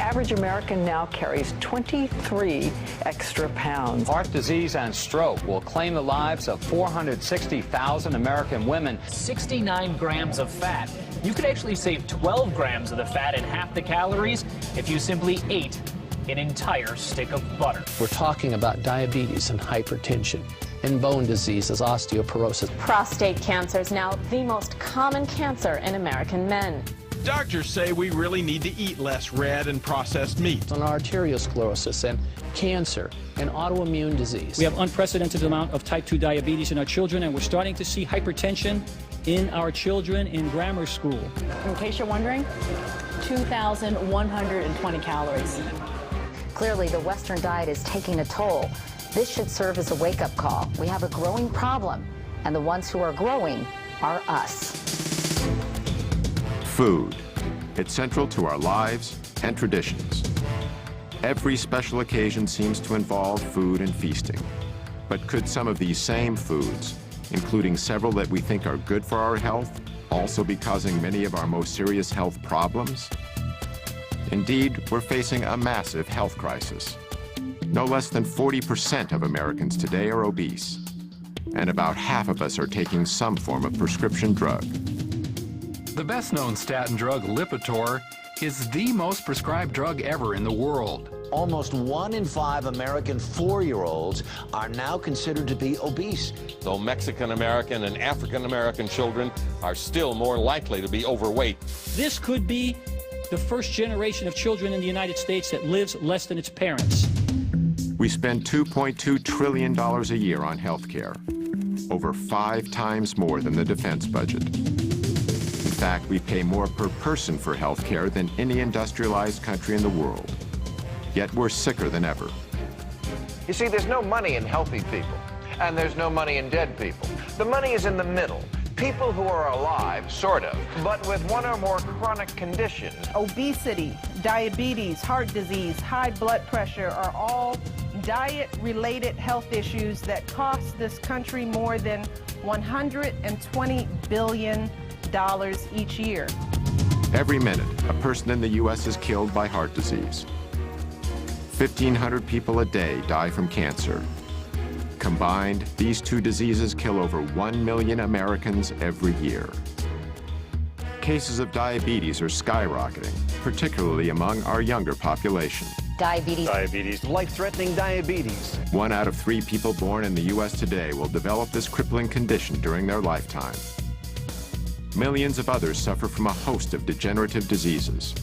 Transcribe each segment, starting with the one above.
average American now carries 23 extra pounds. Heart disease and stroke will claim the lives of 460,000 American women. 69 grams of fat. You could actually save 12 grams of the fat and half the calories if you simply ate an entire stick of butter. We're talking about diabetes and hypertension and bone diseases, osteoporosis. Prostate cancer is now the most common cancer in American men. Doctors say we really need to eat less red and processed meat. On arteriosclerosis and cancer and autoimmune disease. We have unprecedented amount of type 2 diabetes in our children, and we're starting to see hypertension in our children in grammar school. In case you're wondering, 2,120 calories. Clearly, the Western diet is taking a toll. This should serve as a wake-up call. We have a growing problem, and the ones who are growing are us. Food. It's central to our lives and traditions. Every special occasion seems to involve food and feasting. But could some of these same foods, including several that we think are good for our health, also be causing many of our most serious health problems? Indeed, we're facing a massive health crisis. No less than 40% of Americans today are obese, and about half of us are taking some form of prescription drug. The best-known statin drug, Lipitor, is the most prescribed drug ever in the world. Almost 1 in 5 American 4-year-olds are now considered to be obese. Though Mexican-American and African-American children are still more likely to be overweight. This could be the first generation of children in the United States that lives less than its parents. We spend $2.2 trillion a year on health care, over 5 times more than the defense budget. In fact, we pay more per person for health care than any industrialized country in the world. Yet we're sicker than ever. You see, there's no money in healthy people, and there's no money in dead people. The money is in the middle. People who are alive, sort of, but with one or more chronic conditions. Obesity, diabetes, heart disease, high blood pressure are all diet-related health issues that cost this country more than $120 billion each year. Every minute, a person in the U.S. is killed by heart disease. 1,500 people a day die from cancer. Combined, these two diseases kill over 1 million Americans every year. Cases of diabetes are skyrocketing, particularly among our younger population. Diabetes. Life-threatening diabetes. 1 out of 3 people born in the U.S. today will develop this crippling condition during their lifetime. Millions of others suffer from a host of degenerative diseases.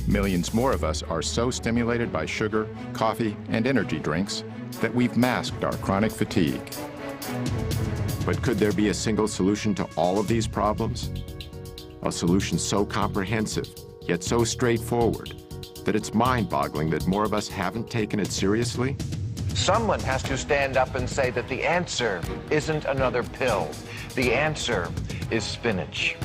Millions more of us are so stimulated by sugar, coffee, and energy drinks that we've masked our chronic fatigue. But could there be a single solution to all of these problems? A solution so comprehensive, yet so straightforward, that it's mind-boggling that more of us haven't taken it seriously? Someone has to stand up and say that the answer isn't another pill. The answer is spinach.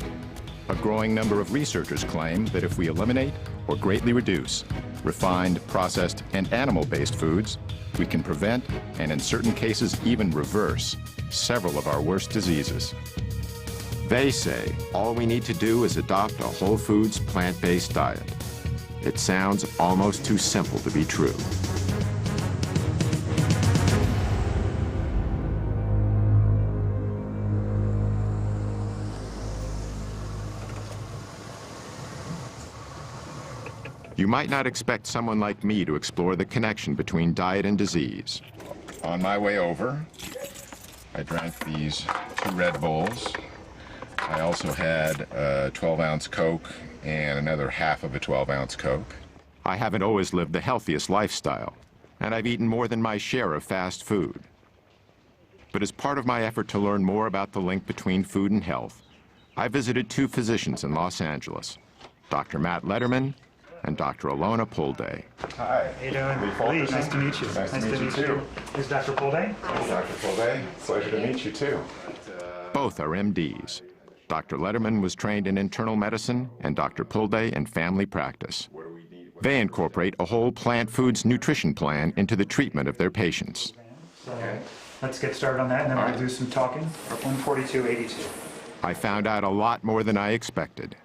A growing number of researchers claim that if we eliminate or greatly reduce refined, processed, and animal-based foods, we can prevent, and in certain cases even reverse, several of our worst diseases. They say all we need to do is adopt a whole foods, plant-based diet. It sounds almost too simple to be true. You might not expect someone like me to explore the connection between diet and disease. On my way over, I drank these 2 Red Bulls. I also had a 12-ounce Coke and another half of a 12-ounce Coke. I haven't always lived the healthiest lifestyle, and I've eaten more than my share of fast food. But as part of my effort to learn more about the link between food and health, I visited 2 physicians in Los Angeles, Dr. Matt Letterman and Dr. Alona Pulday. Hi. How you doing? Lee, nice to meet you. Nice to meet you too. Is Dr. Pulday? Dr. Pulday, pleasure to meet you too. Both are MDs. Dr. Letterman was trained in internal medicine and Dr. Pulday in family practice. They incorporate a whole plant foods nutrition plan into the treatment of their patients. Okay. Let's get started on that, and then we'll do some talking. 142.82. I found out a lot more than I expected.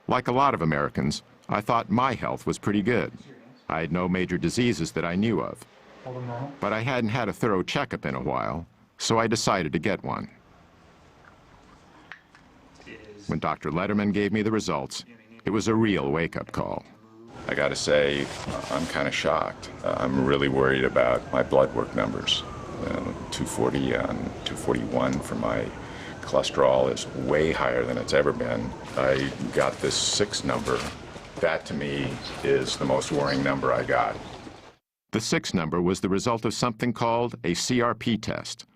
Like a lot of Americans, I thought my health was pretty good. I had no major diseases that I knew of. But I hadn't had a thorough checkup in a while, so I decided to get one. When Dr. Letterman gave me the results, it was a real wake-up call. I gotta say, I'm kind of shocked. I'm really worried about my blood work numbers. 240 and 241 for my cholesterol is way higher than it's ever been. I got this 6 number. That, to me, is the most worrying number I got. The 6 number was the result of something called a CRP test,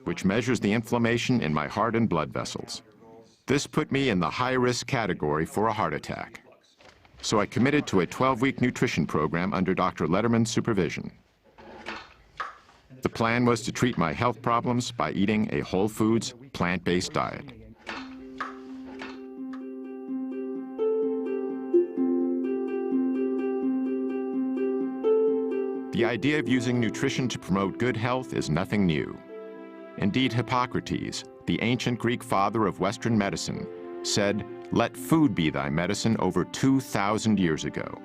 which measures the inflammation in my heart and blood vessels. This put me in the high-risk category for a heart attack. So I committed to a 12-week nutrition program under Dr. Letterman's supervision. The plan was to treat my health problems by eating a whole foods, plant-based diet. The idea of using nutrition to promote good health is nothing new. Indeed, Hippocrates, the ancient Greek father of Western medicine, said, "Let food be thy medicine," over 2,000 years ago.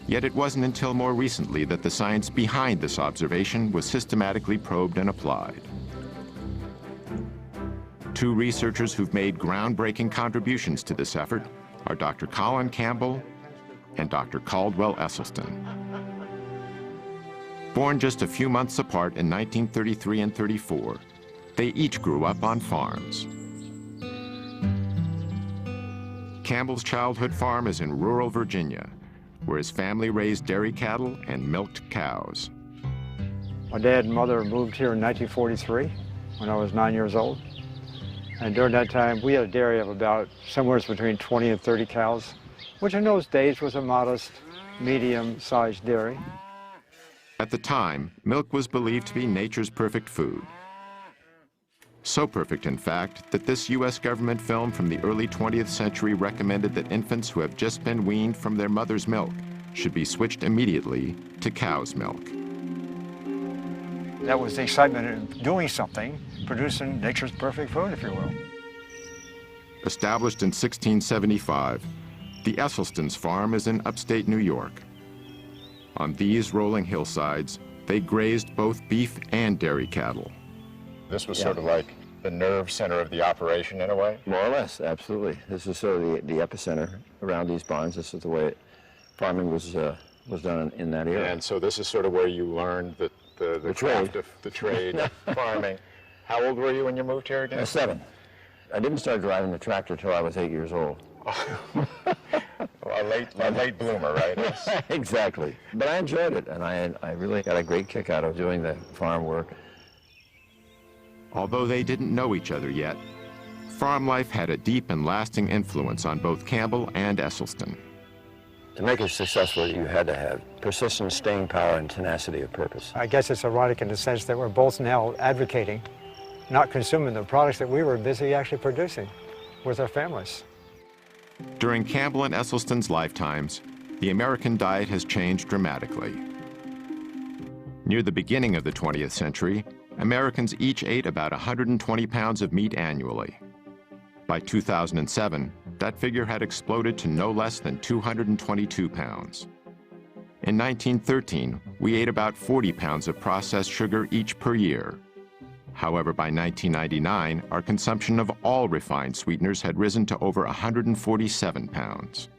Yet it wasn't until more recently that the science behind this observation was systematically probed and applied. 2 researchers who've made groundbreaking contributions to this effort are Dr. Colin Campbell and Dr. Caldwell Esselstyn. Born just a few months apart in 1933 and 34, they each grew up on farms. Campbell's childhood farm is in rural Virginia, where his family raised dairy cattle and milked cows. My dad and mother moved here in 1943 when I was 9 years old. And during that time, we had a dairy of about somewhere between 20 and 30 cows, which in those days was a modest, medium-sized dairy. At the time, milk was believed to be nature's perfect food. So perfect, in fact, that this U.S. government film from the early 20th century recommended that infants who have just been weaned from their mother's milk should be switched immediately to cow's milk. That was the excitement of doing something, producing nature's perfect food, if you will. Established in 1675, the Esselstyn's farm is in upstate New York. On these rolling hillsides, they grazed both beef and dairy cattle. This was sort of like the nerve center of the operation in a way? More or less, absolutely. This is sort of the epicenter around these barns. This is the way farming was done in that era. And so this is sort of where you learned the craft of the trade of farming. How old were you when you moved here again? 7. I didn't start driving the tractor until I was 8 years old. Well, a late bloomer, right? Exactly. But I enjoyed it, and I really got a great kick out of doing the farm work. Although they didn't know each other yet, farm life had a deep and lasting influence on both Campbell and Esselstyn. To make it successful, you had to have persistence, staying power, and tenacity of purpose. I guess it's ironic in the sense that we're both now advocating, not consuming the products that we were busy actually producing with our families. During Campbell and Esselstyn's lifetimes, the American diet has changed dramatically. Near the beginning of the 20th century, Americans each ate about 120 pounds of meat annually. By 2007, that figure had exploded to no less than 222 pounds. In 1913, we ate about 40 pounds of processed sugar each per year. However, by 1999, our consumption of all refined sweeteners had risen to over 147 pounds.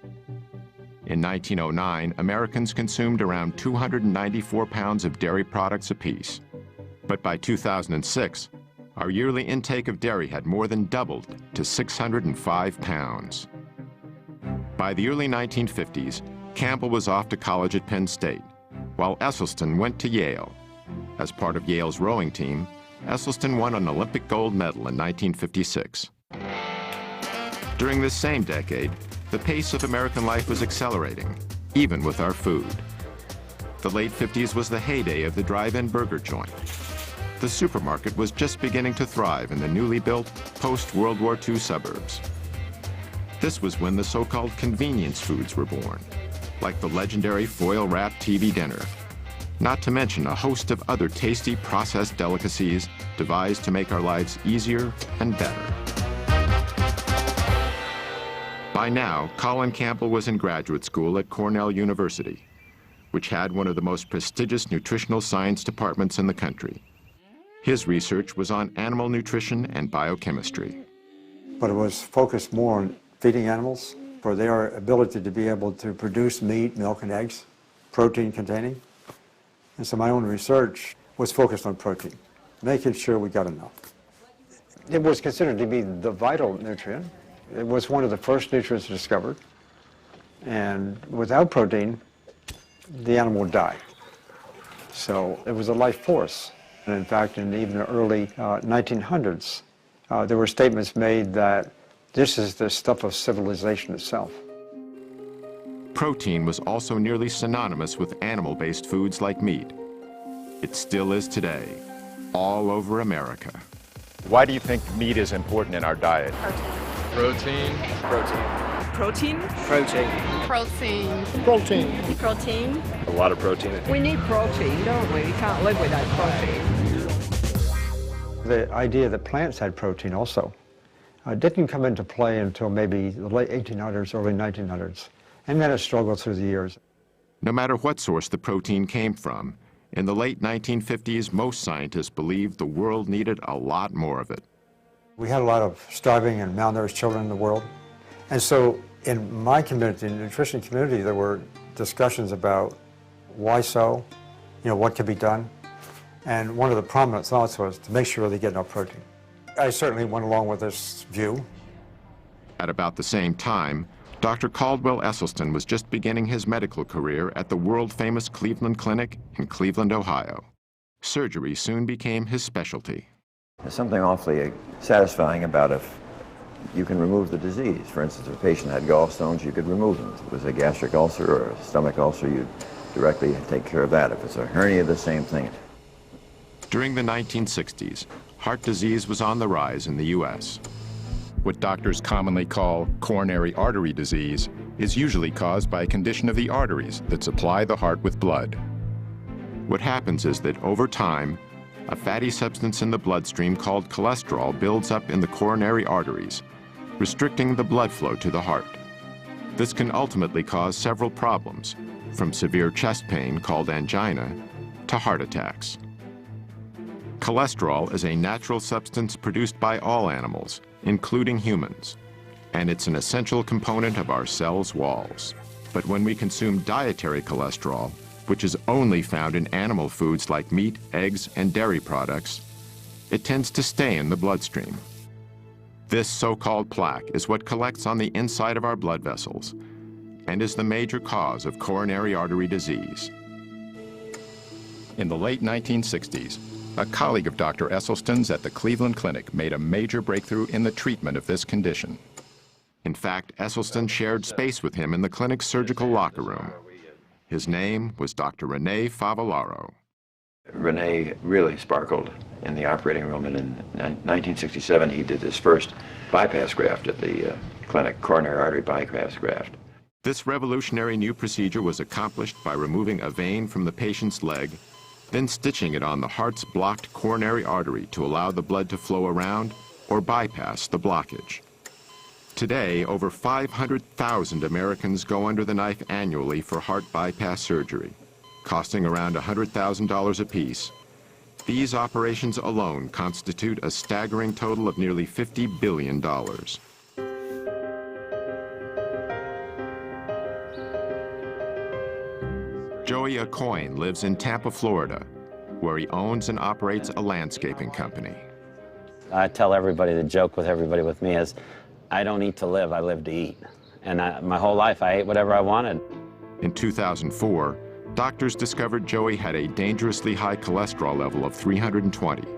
In 1909, Americans consumed around 294 pounds of dairy products apiece. But by 2006, our yearly intake of dairy had more than doubled to 605 pounds. By the early 1950s, Campbell was off to college at Penn State, while Esselstyn went to Yale. As part of Yale's rowing team, Esselstyn won an Olympic gold medal in 1956. During this same decade, the pace of American life was accelerating, even with our food. The late 50s was the heyday of the drive-in burger joint. The supermarket was just beginning to thrive in the newly built post-World War II suburbs. This was when the so-called convenience foods were born, like the legendary foil-wrapped TV dinner, not to mention a host of other tasty processed delicacies devised to make our lives easier and better. By now, Colin Campbell was in graduate school at Cornell University, which had one of the most prestigious nutritional science departments in the country. His research was on animal nutrition and biochemistry. But it was focused more on feeding animals for their ability to be able to produce meat, milk, and eggs, protein containing. And so my own research was focused on protein, making sure we got enough. It was considered to be the vital nutrient. It was one of the first nutrients discovered. And without protein, the animal would die. So it was a life force. And in fact, in even the early 1900s, there were statements made that this is the stuff of civilization itself. Protein was also nearly synonymous with animal-based foods like meat. It still is today, all over America. Why do you think meat is important in our diet? Protein. Protein? Protein. Protein. Protein. Protein. A lot of protein. We need protein, don't we? We can't live without protein. The idea that plants had protein also didn't come into play until maybe the late 1800s, early 1900s, and then it struggled through the years. No matter what source the protein came from, in the late 1950s, most scientists believed the world needed a lot more of it. We had a lot of starving and malnourished children in the world. And so in my community, the nutrition community, there were discussions about why so, what could be done. And one of the prominent thoughts was to make sure they get enough protein. I certainly went along with this view. At about the same time, Dr. Caldwell Esselstyn was just beginning his medical career at the world-famous Cleveland Clinic in Cleveland, Ohio. Surgery soon became his specialty. There's something awfully satisfying about if you can remove the disease. For instance, if a patient had gallstones, you could remove them. If it was a gastric ulcer or a stomach ulcer, you'd directly take care of that. If it's a hernia, the same thing. During the 1960s, heart disease was on the rise in the U.S. What doctors commonly call coronary artery disease is usually caused by a condition of the arteries that supply the heart with blood. What happens is that over time, a fatty substance in the bloodstream called cholesterol builds up in the coronary arteries, restricting the blood flow to the heart. This can ultimately cause several problems, from severe chest pain called angina to heart attacks. Cholesterol is a natural substance produced by all animals, including humans, and it's an essential component of our cells' walls. But when we consume dietary cholesterol, which is only found in animal foods like meat, eggs, and dairy products, it tends to stay in the bloodstream. This so-called plaque is what collects on the inside of our blood vessels and is the major cause of coronary artery disease. In the late 1960s, a colleague of Dr. Esselstyn's at the Cleveland Clinic made a major breakthrough in the treatment of this condition. In fact, Esselstyn shared space with him in the clinic's surgical locker room. His name was Dr. Rene Favallaro. Rene really sparkled in the operating room, and in 1967 he did his first bypass graft at the clinic, coronary artery bypass graft. This revolutionary new procedure was accomplished by removing a vein from the patient's leg, then stitching it on the heart's blocked coronary artery to allow the blood to flow around or bypass the blockage. Today, over 500,000 Americans go under the knife annually for heart bypass surgery, costing around $100,000 apiece. These operations alone constitute a staggering total of nearly $50 billion. Joey Acoyne lives in Tampa, Florida, where he owns and operates a landscaping company. I tell everybody, the joke with everybody with me is, I don't eat to live, I live to eat. And my whole life, I ate whatever I wanted. In 2004, doctors discovered Joey had a dangerously high cholesterol level of 320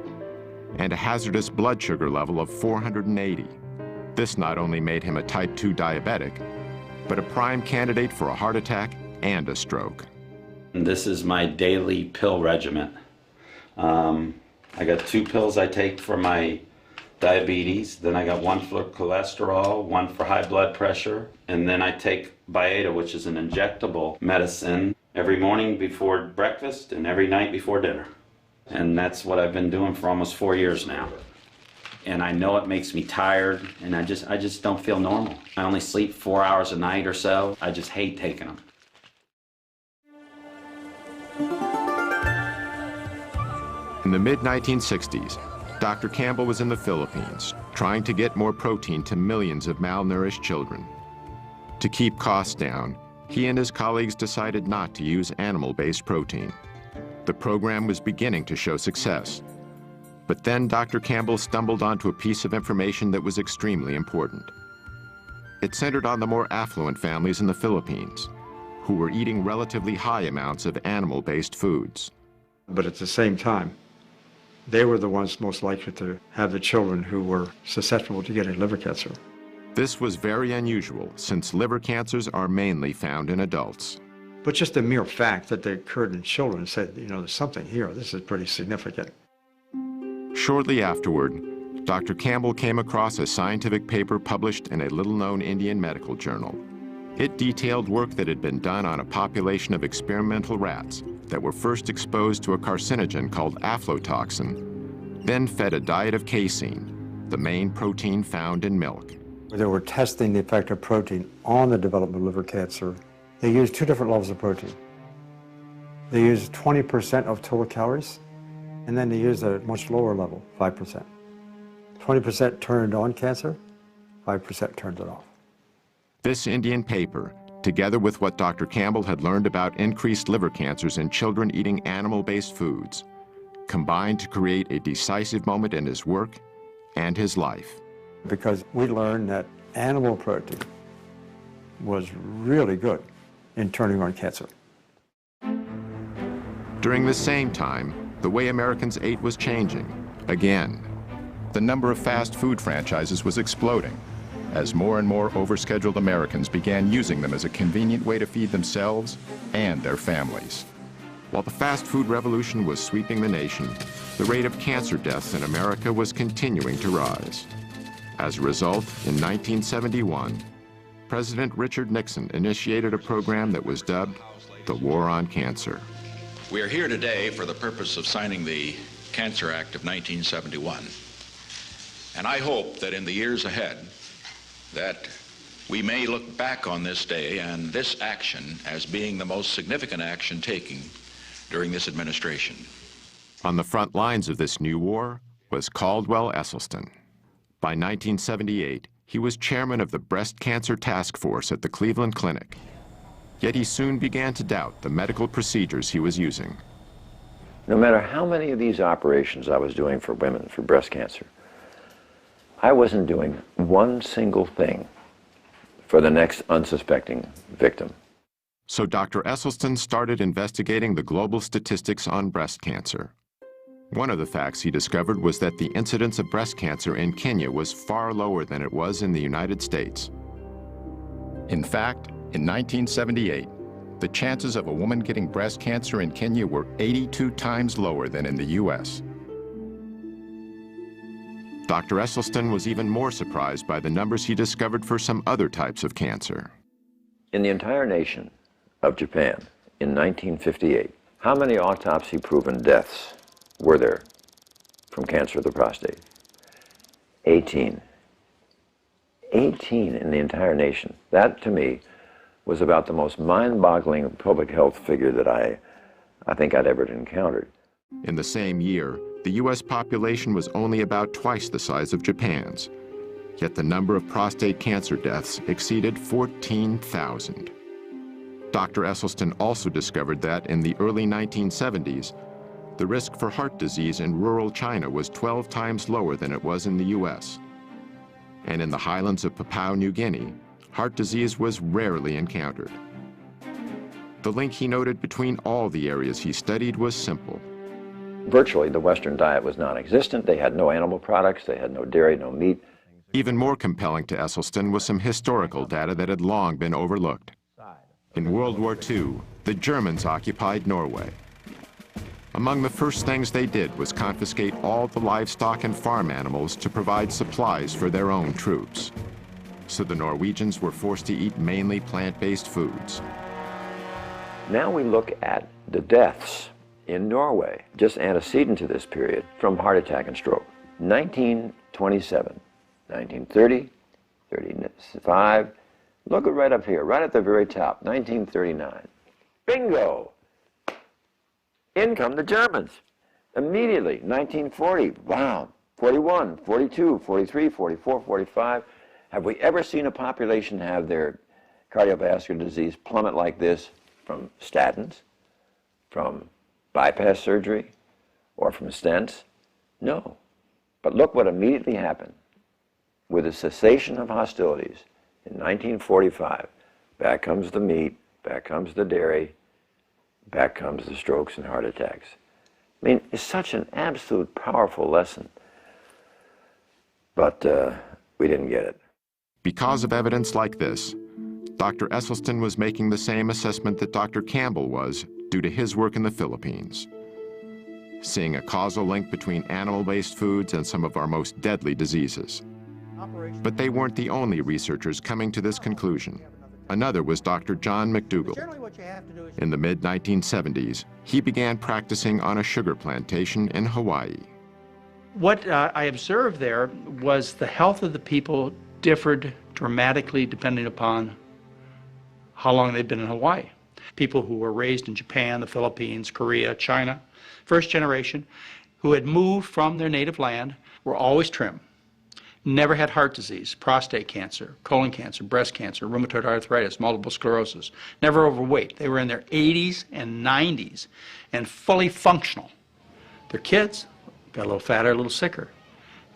and a hazardous blood sugar level of 480. This not only made him a type 2 diabetic, but a prime candidate for a heart attack and a stroke. This is my daily pill regimen. I got 2 pills I take for my diabetes, then I got 1 for cholesterol, 1 for high blood pressure, and then I take Byetta, which is an injectable medicine, every morning before breakfast and every night before dinner. And that's what I've been doing for almost 4 years now. and I know it makes me tired, and I just don't feel normal. I only sleep 4 hours a night or so. I just hate taking them. In the mid-1960s, Dr. Campbell was in the Philippines, trying to get more protein to millions of malnourished children. To keep costs down, he and his colleagues decided not to use animal-based protein. The program was beginning to show success. But then Dr. Campbell stumbled onto a piece of information that was extremely important. It centered on the more affluent families in the Philippines, who were eating relatively high amounts of animal-based foods. But at the same time, they were the ones most likely to have the children who were susceptible to getting liver cancer. This was very unusual, since liver cancers are mainly found in adults. But just the mere fact that they occurred in children said, you know, there's something here. This is pretty significant. Shortly afterward, Dr. Campbell came across a scientific paper published in a little-known Indian medical journal. It detailed work that had been done on a population of experimental rats that were first exposed to a carcinogen called aflatoxin, then fed a diet of casein, the main protein found in milk. They were testing the effect of protein on the development of liver cancer. They used two different levels of protein. They used 20% of total calories, and then they used a much lower level, 5%. 20% turned on cancer, 5% turned it off. This Indian paper, together with what Dr. Campbell had learned about increased liver cancers in children eating animal-based foods, combined to create a decisive moment in his work and his life. Because we learned that animal protein was really good in turning on cancer. During the same time, the way Americans ate was changing, again. The number of fast food franchises was exploding as more and more overscheduled Americans began using them as a convenient way to feed themselves and their families. While the fast food revolution was sweeping the nation, the rate of cancer deaths in America was continuing to rise. As a result, in 1971, President Richard Nixon initiated a program that was dubbed the War on Cancer. We are here today for the purpose of signing the Cancer Act of 1971. And I hope that in the years ahead, that we may look back on this day and this action as being the most significant action taken during this administration. On the front lines of this new war was Caldwell Esselstyn. By 1978, he was chairman of the Breast Cancer Task Force at the Cleveland Clinic. Yet he soon began to doubt the medical procedures he was using. No matter how many of these operations I was doing for women for breast cancer, I wasn't doing one single thing for the next unsuspecting victim. So Dr. Esselstyn started investigating the global statistics on breast cancer. One of the facts he discovered was that the incidence of breast cancer in Kenya was far lower than it was in the United States. In fact, in 1978, the chances of a woman getting breast cancer in Kenya were 82 times lower than in the U.S. Dr. Esselstyn was even more surprised by the numbers he discovered for some other types of cancer. In the entire nation of Japan in 1958, how many autopsy-proven deaths were there from cancer of the prostate? 18. 18 in the entire nation. That, to me, was about the most mind-boggling public health figure that I think I'd ever encountered. In the same year, the U.S. population was only about twice the size of Japan's, yet the number of prostate cancer deaths exceeded 14,000. Dr. Esselstyn also discovered that in the early 1970s, the risk for heart disease in rural China was 12 times lower than it was in the U.S. And in the highlands of Papua New Guinea, heart disease was rarely encountered. The link he noted between all the areas he studied was simple. Virtually, the Western diet was non-existent. They had no animal products. They had no dairy, no meat. Even more compelling to Esselstyn was some historical data that had long been overlooked. In World War II, the Germans occupied Norway. Among the first things they did was confiscate all the livestock and farm animals to provide supplies for their own troops. So the Norwegians were forced to eat mainly plant-based foods. Now we look at the deaths in Norway, just antecedent to this period, from heart attack and stroke. 19 27, 1930, 35. Look at right up here, right at the very top, 1939. Bingo! In come the Germans. Immediately, 1940, wow, 41, 42, 43, 44, 45. Have we ever seen a population have their cardiovascular disease plummet like this from statins, from bypass surgery, or from stents? No. But look what immediately happened. With the cessation of hostilities in 1945, back comes the meat, back comes the dairy, back comes the strokes and heart attacks. I mean, it's such an absolute powerful lesson. But we didn't get it. Because of evidence like this, Dr. Esselstyn was making the same assessment that Dr. Campbell was due to his work in the Philippines, seeing a causal link between animal-based foods and some of our most deadly diseases. But they weren't the only researchers coming to this conclusion. Another was Dr. John McDougall. In the mid-1970s, he began practicing on a sugar plantation in Hawaii. What I observed there was the health of the people differed dramatically depending upon how long they'd been in Hawaii. People who were raised in Japan, the Philippines, Korea, China, first generation, who had moved from their native land, were always trim. Never had heart disease, prostate cancer, colon cancer, breast cancer, rheumatoid arthritis, multiple sclerosis. Never overweight. They were in their 80s and 90s and fully functional. Their kids got a little fatter, a little sicker.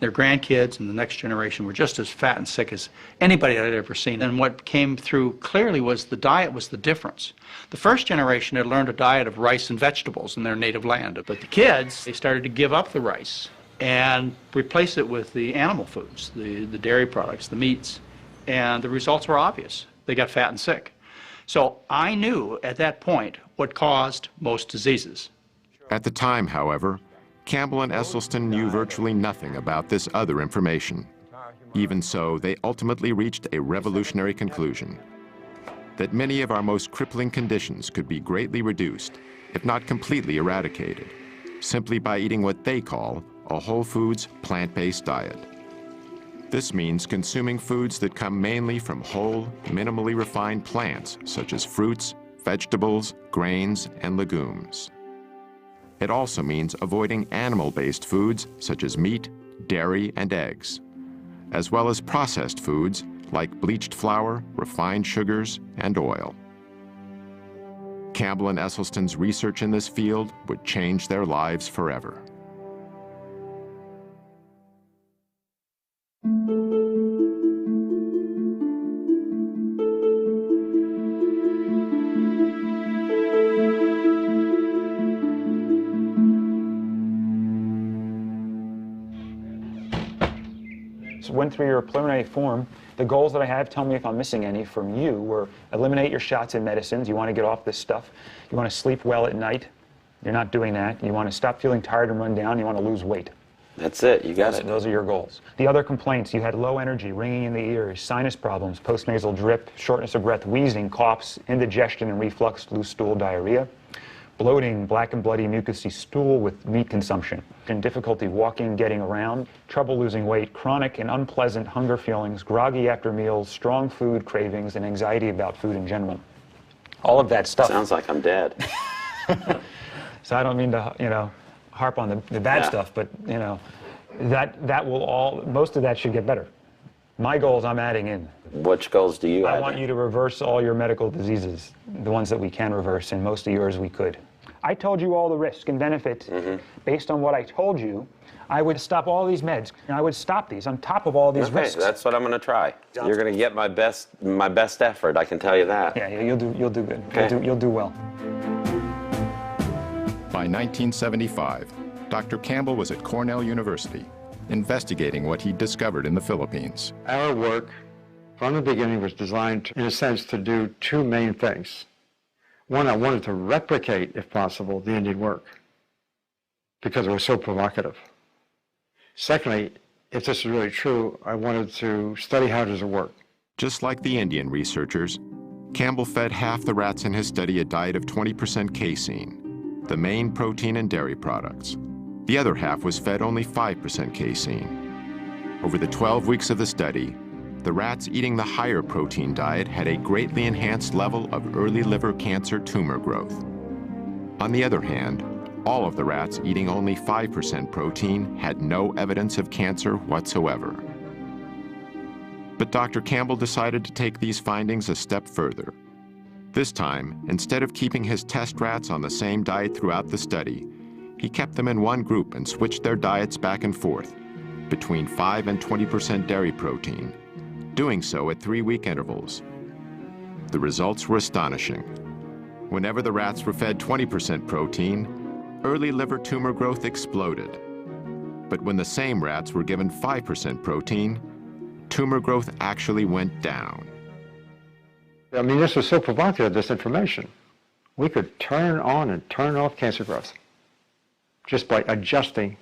Their grandkids and the next generation were just as fat and sick as anybody I'd ever seen. And what came through clearly was the diet was the difference. The first generation had learned a diet of rice and vegetables in their native land. But the kids, they started to give up the rice and replace it with the animal foods, the dairy products, the meats. And the results were obvious. They got fat and sick. So I knew at that point what caused most diseases. At the time, however, Campbell and Esselstyn knew virtually nothing about this other information. Even so, they ultimately reached a revolutionary conclusion: that many of our most crippling conditions could be greatly reduced, if not completely eradicated, simply by eating what they call a whole foods, plant-based diet. This means consuming foods that come mainly from whole, minimally refined plants, such as fruits, vegetables, grains, and legumes. It also means avoiding animal-based foods such as meat, dairy, and eggs, as well as processed foods like bleached flour, refined sugars, and oil. Campbell and Esselstyn's research in this field would change their lives forever. Went through your preliminary form. The goals that I have, tell me if I'm missing any from you, were eliminate your shots and medicines. You want to get off this stuff. You want to sleep well at night. You're not doing that. You want to stop feeling tired and run down. You want to lose weight. That's it. You got it. Those are your goals. The other complaints, you had low energy, ringing in the ears, sinus problems, postnasal drip, shortness of breath, wheezing, coughs, indigestion and reflux, loose stool, diarrhea, bloating, black and bloody mucousy stool with meat consumption, and difficulty walking, getting around, trouble losing weight, chronic and unpleasant hunger feelings, groggy after meals, strong food cravings, and anxiety about food in general. All of that stuff. Sounds like I'm dead. So I don't mean to, harp on the bad stuff, but, that will all, most of that should get better. My goals I'm adding in. Which goals do you add? I want you to reverse all your medical diseases, the ones that we can reverse, and most of yours we could. I told you all the risk and benefit. Based on what I told you, I would stop all these meds, and I would stop these on top of all these risks. That's what I'm going to try. You're going to get my best effort, I can tell you that. Yeah, you'll do good. Okay. You'll do well. By 1975, Dr. Campbell was at Cornell University, investigating what he'd discovered in the Philippines. Our work from the beginning was designed, in a sense, to do two main things. One, I wanted to replicate, if possible, the Indian work, because it was so provocative. Secondly, if this is really true, I wanted to study how does it work. Just like the Indian researchers, Campbell fed half the rats in his study a diet of 20% casein, the main protein in dairy products. The other half was fed only 5% casein. Over the 12 weeks of the study, the rats eating the higher protein diet had a greatly enhanced level of early liver cancer tumor growth. On the other hand, all of the rats eating only 5% protein had no evidence of cancer whatsoever. But Dr. Campbell decided to take these findings a step further. This time, instead of keeping his test rats on the same diet throughout the study, he kept them in one group and switched their diets back and forth between 5 and 20% dairy protein, doing so at 3-week intervals. The results were astonishing. Whenever the rats were fed 20% protein, early liver tumor growth exploded. But when the same rats were given 5% protein, tumor growth actually went down. I mean, this was so provocative, this information. We could turn on and turn off cancer growth just by adjusting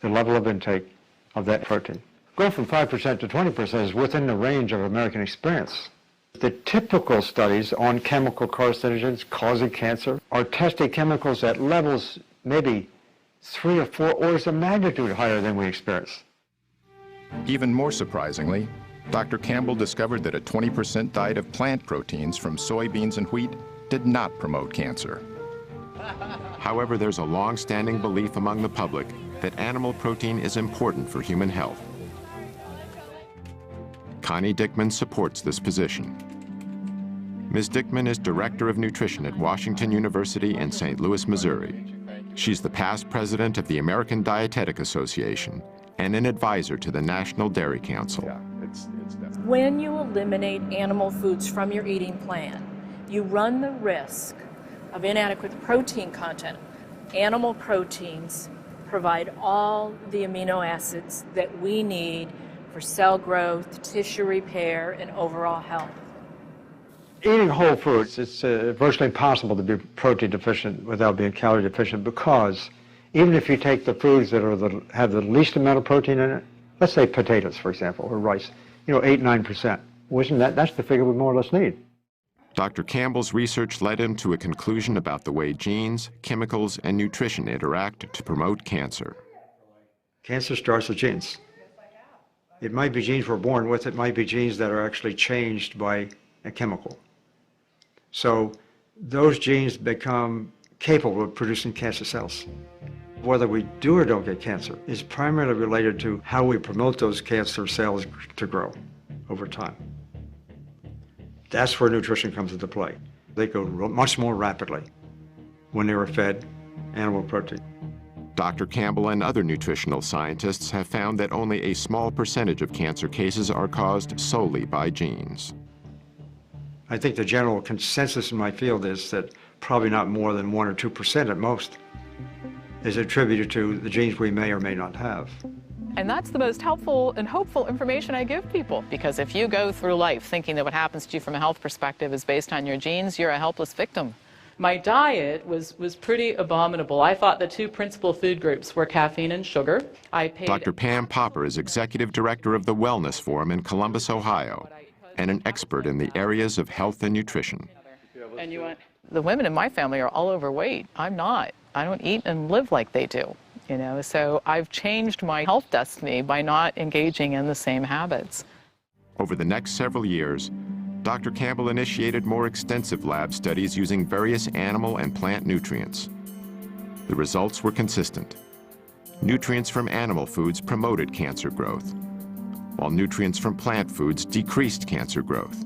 the level of intake of that protein. Growth from 5% to 20% is within the range of American experience. The typical studies on chemical carcinogens causing cancer are testing chemicals at levels maybe 3 or 4 orders of magnitude higher than we experience. Even more surprisingly, Dr. Campbell discovered that a 20% diet of plant proteins from soybeans and wheat did not promote cancer. However, there's a long-standing belief among the public that animal protein is important for human health. Connie Dickman supports this position. Ms. Dickman is Director of Nutrition at Washington University in St. Louis, Missouri. She's the past president of the American Dietetic Association and an advisor to the National Dairy Council. When you eliminate animal foods from your eating plan, you run the risk of inadequate protein content. Animal proteins provide all the amino acids that we need for cell growth, tissue repair, and overall health. Eating whole foods, it's virtually impossible to be protein deficient without being calorie deficient, because even if you take the foods that are have the least amount of protein in it, let's say potatoes, for example, or rice, 8-9%. Wasn't that's the figure we more or less need. Dr. Campbell's research led him to a conclusion about the way genes, chemicals, and nutrition interact to promote cancer. Cancer starts with genes. It might be genes we're born with, it might be genes that are actually changed by a chemical. So those genes become capable of producing cancer cells. Whether we do or don't get cancer is primarily related to how we promote those cancer cells to grow over time. That's where nutrition comes into play. They go much more rapidly when they were fed animal protein. Dr. Campbell and other nutritional scientists have found that only a small percentage of cancer cases are caused solely by genes. I think the general consensus in my field is that probably not more than 1 or 2% at most is attributed to the genes we may or may not have. And that's the most helpful and hopeful information I give people, because if you go through life thinking that what happens to you from a health perspective is based on your genes, you're a helpless victim. My diet was pretty abominable. I thought the 2 principal food groups were caffeine and sugar. Dr. Pam Popper is executive director of the Wellness Forum in Columbus, Ohio, and an expert in the areas of health and nutrition. And you want? The women in my family are all overweight. I'm not. I don't eat and live like they do, so I've changed my health destiny by not engaging in the same habits. Over the next several years, Dr. Campbell initiated more extensive lab studies using various animal and plant nutrients. The results were consistent. Nutrients from animal foods promoted cancer growth, while nutrients from plant foods decreased cancer growth.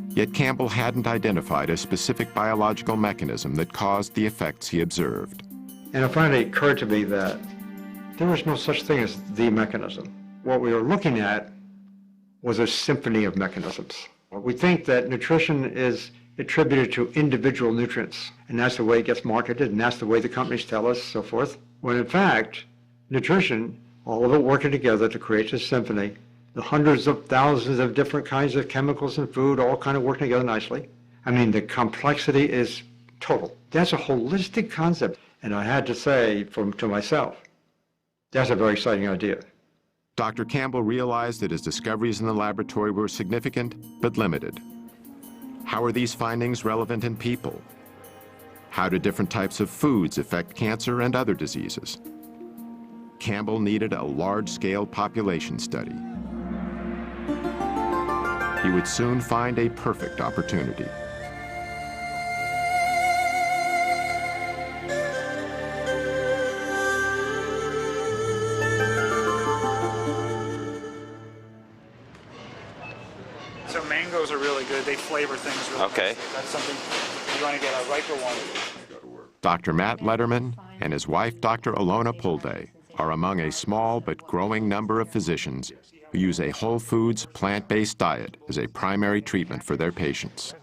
Yet Campbell hadn't identified a specific biological mechanism that caused the effects he observed. And it finally occurred to me that there was no such thing as the mechanism. What we were looking at was a symphony of mechanisms. We think that nutrition is attributed to individual nutrients, and that's the way it gets marketed, and that's the way the companies tell us, so forth. When in fact, nutrition, all of it working together to create this symphony, the hundreds of thousands of different kinds of chemicals in food, all kind of working together nicely. I mean, the complexity is total. That's a holistic concept. And I had to say to myself, that's a very exciting idea. Dr. Campbell realized that his discoveries in the laboratory were significant but limited. How are these findings relevant in people? How do different types of foods affect cancer and other diseases? Campbell needed a large-scale population study. He would soon find a perfect opportunity. So mangoes are really good. They flavor things really Okay. nicely. That's something you want to get a riper one. Dr. Matt Letterman and his wife, Dr. Alona Pulde, are among a small but growing number of physicians who use a whole foods, plant-based diet as a primary treatment for their patients.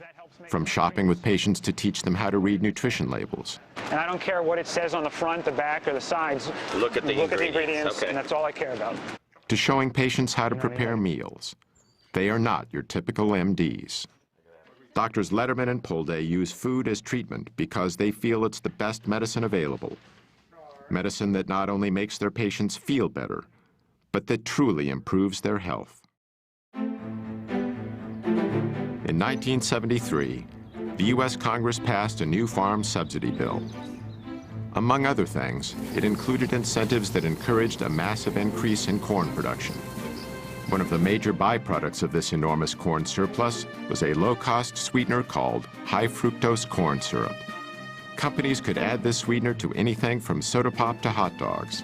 From shopping with patients to teach them how to read nutrition labels. And I don't care what it says on the front, the back, or the sides. Look at the ingredients. Okay. And that's all I care about. To showing patients how to prepare meals. They are not your typical MDs. Doctors Letterman and Pulde use food as treatment because they feel it's the best medicine available. Medicine that not only makes their patients feel better, but that truly improves their health. In 1973, the U.S. Congress passed a new farm subsidy bill. Among other things, it included incentives that encouraged a massive increase in corn production. One of the major byproducts of this enormous corn surplus was a low-cost sweetener called high-fructose corn syrup. Companies could add this sweetener to anything from soda pop to hot dogs,